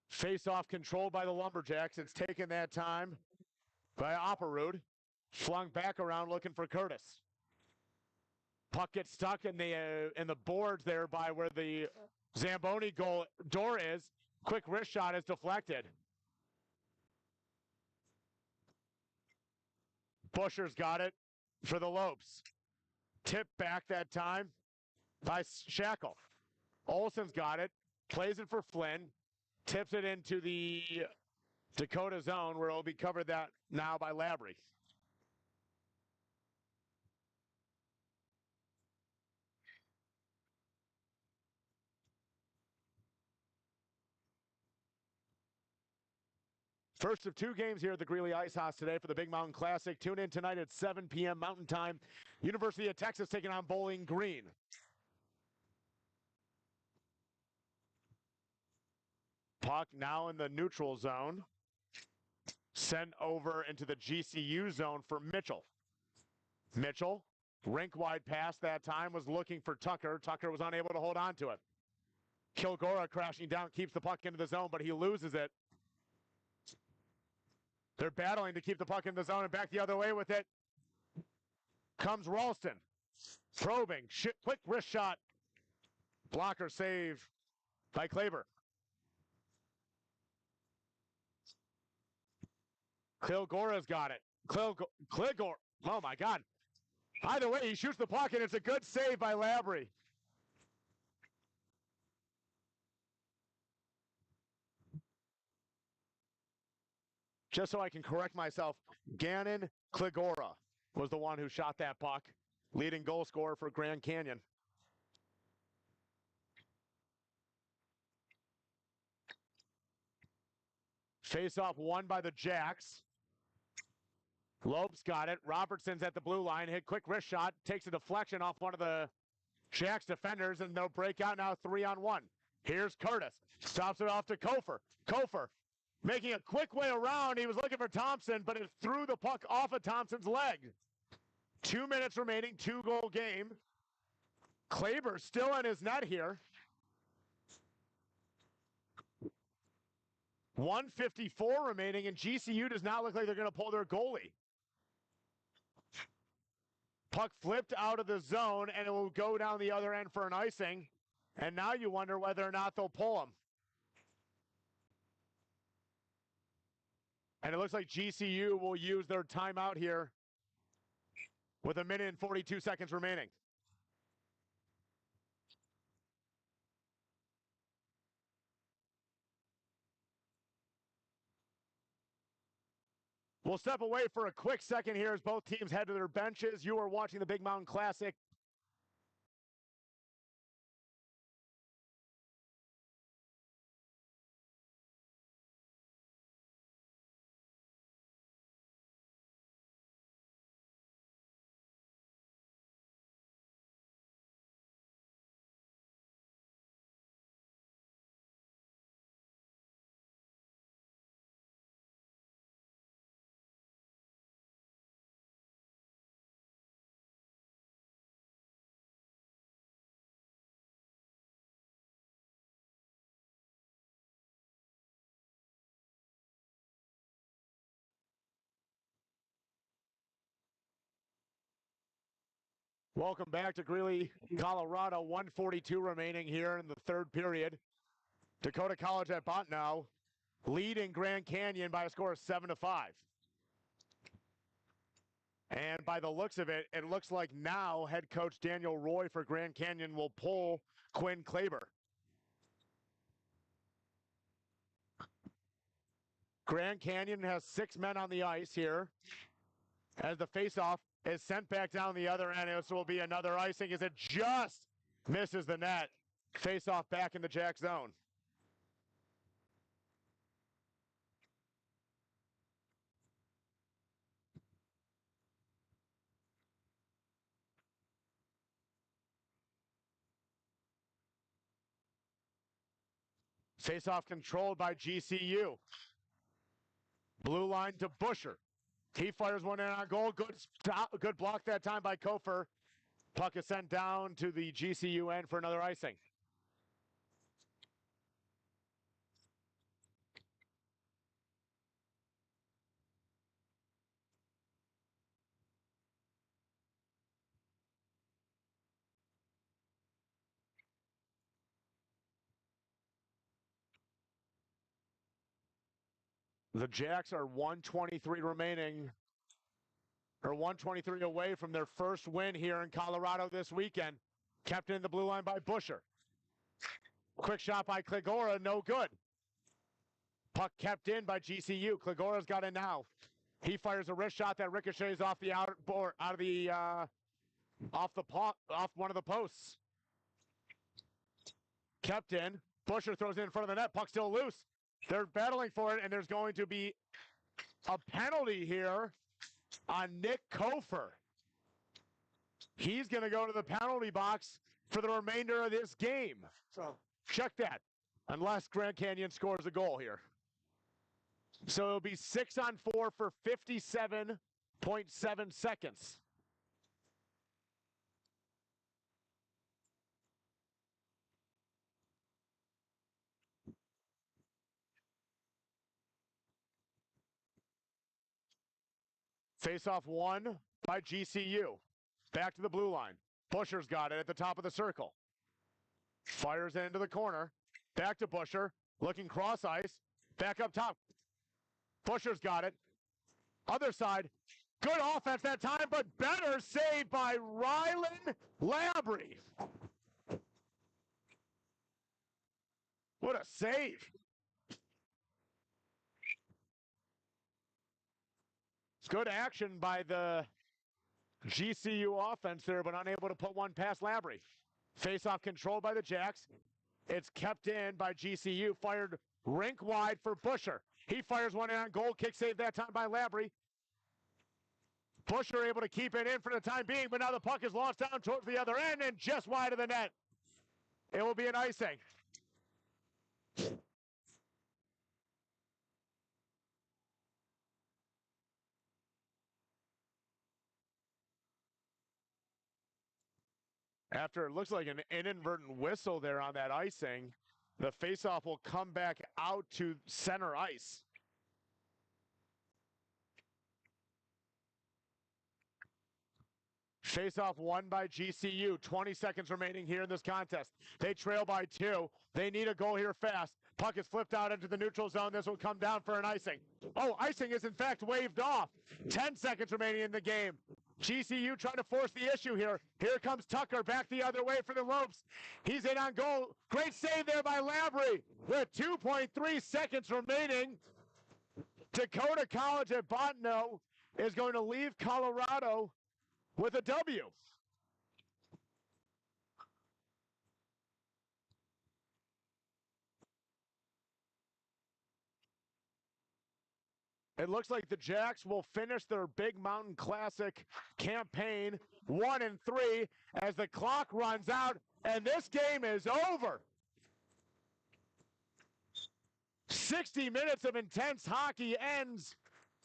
Face-off controlled by the Lumberjacks. It's taken that time by Opperud. Flung back around looking for Curtis. Puck gets stuck in the boards there by where the Zamboni goal door is. Quick wrist shot is deflected. Busher's got it for the Lopes. Tip back that time by Shackle. Olsen's got it. Plays it for Flynn. Tips it into the Dakota zone where it will be covered that now by Labry. First of two games here at the Greeley Ice House today for the Big Mountain Classic. Tune in tonight at 7 p.m. Mountain Time. University of Texas taking on Bowling Green. Puck now in the neutral zone. Sent over into the GCU zone for Mitchell. Mitchell, rink-wide pass that time, was looking for Tucker. Tucker was unable to hold on to it. Kilgora crashing down, keeps the puck into the zone, but he loses it. They're battling to keep the puck in the zone and back the other way with it. Comes Ralston. Probing. Quick wrist shot. Blocker save by Kleber. Kilgora's got it. Kilgora. Oh, my God. Either way, he shoots the puck, and it's a good save by Labry. Just so I can correct myself, Gannon Kilgora was the one who shot that puck. Leading goal scorer for Grand Canyon. Face-off won by the Jacks. Lopes got it. Robertson's at the blue line. Hit quick wrist shot. Takes a deflection off one of the Jacks defenders, and they'll break out now 3-on-1. Here's Curtis. Stops it off to Kofer. Kofer making a quick way around. He was looking for Thompson, but it threw the puck off of Thompson's leg. 2 minutes remaining, 2-goal game. Kleber still in his net here. 1:54 remaining, and GCU does not look like they're going to pull their goalie. Puck flipped out of the zone, and it will go down the other end for an icing. And now you wonder whether or not they'll pull him. And it looks like GCU will use their timeout here with 1 minute and 42 seconds remaining. We'll step away for a quick second here as both teams head to their benches. You are watching the Big Mountain Classic. Welcome back to Greeley, Colorado. 1:42 remaining here in the third period. Dakota College at Bottineau leading Grand Canyon by a score of 7-5. And by the looks of it, it looks like now head coach Daniel Roy for Grand Canyon will pull Quinn Klaber. Grand Canyon has 6 men on the ice here as the faceoff is sent back down the other end. This will be another icing as it just misses the net. Faceoff back in the Jack zone. Faceoff controlled by GCU. Blue line to Busher. He fires one in on goal. Good block that time by Kofer. Puck is sent down to the GCU end for another icing. The Jacks are 1:23 remaining, or 1:23 away from their first win here in Colorado this weekend. Kept in the blue line by Busher. Quick shot by Kligora, no good. Puck kept in by GCU. Kligora's got it now. He fires a wrist shot that ricochets off the off one of the posts. Kept in. Busher throws it in front of the net. Puck still loose. They're battling for it, and there's going to be a penalty here on Nick Kofer. He's going to go to the penalty box for the remainder of this game. So check that, unless Grand Canyon scores a goal here. So it'll be 6-on-4 for 57.7 seconds. Face-off won by GCU. Back to the blue line. Busher's got it at the top of the circle. Fires it into the corner. Back to Busher. Looking cross ice. Back up top. Busher's got it. Other side. Good offense that time, but better saved by Rylan Labry. What a save. It's good action by the GCU offense there, but unable to put one past Labry. Face-off controlled by the Jacks. It's kept in by GCU. Fired rink wide for Busher. He fires one in on goal. Kick save that time by Labry. Busher able to keep it in for the time being, but now the puck is launched down towards the other end and just wide of the net. It will be an icing. After it looks like an inadvertent whistle there on that icing, the faceoff will come back out to center ice. Face-off won by GCU. 20 seconds remaining here in this contest. They trail by 2. They need a goal here fast. Puck is flipped out into the neutral zone. This will come down for an icing. Oh, icing is in fact waved off. 10 seconds remaining in the game. GCU trying to force the issue here. Here comes Tucker back the other way for the Lopes. He's in on goal. Great save there by Labry with 2.3 seconds remaining. Dakota College at Bottineau is going to leave Colorado with a W. It looks like the Jacks will finish their Big Mountain Classic campaign 1-3 as the clock runs out and this game is over. 60 minutes of intense hockey ends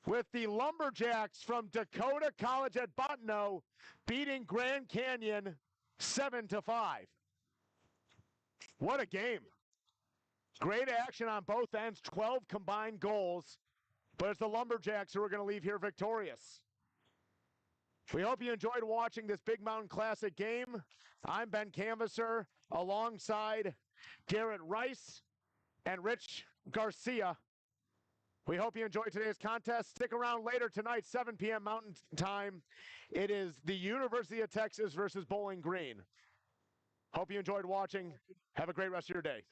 with the Lumberjacks from Dakota College at Bottineau beating Grand Canyon 7-5. What a game. Great action on both ends, 12 combined goals. But it's the Lumberjacks who are going to leave here victorious. We hope you enjoyed watching this Big Mountain Classic game. I'm Ben Canvasser alongside Garrett Rice and Rich Garcia. We hope you enjoyed today's contest. Stick around later tonight, 7 p.m. Mountain Time. It is the University of Texas versus Bowling Green. Hope you enjoyed watching. Have a great rest of your day.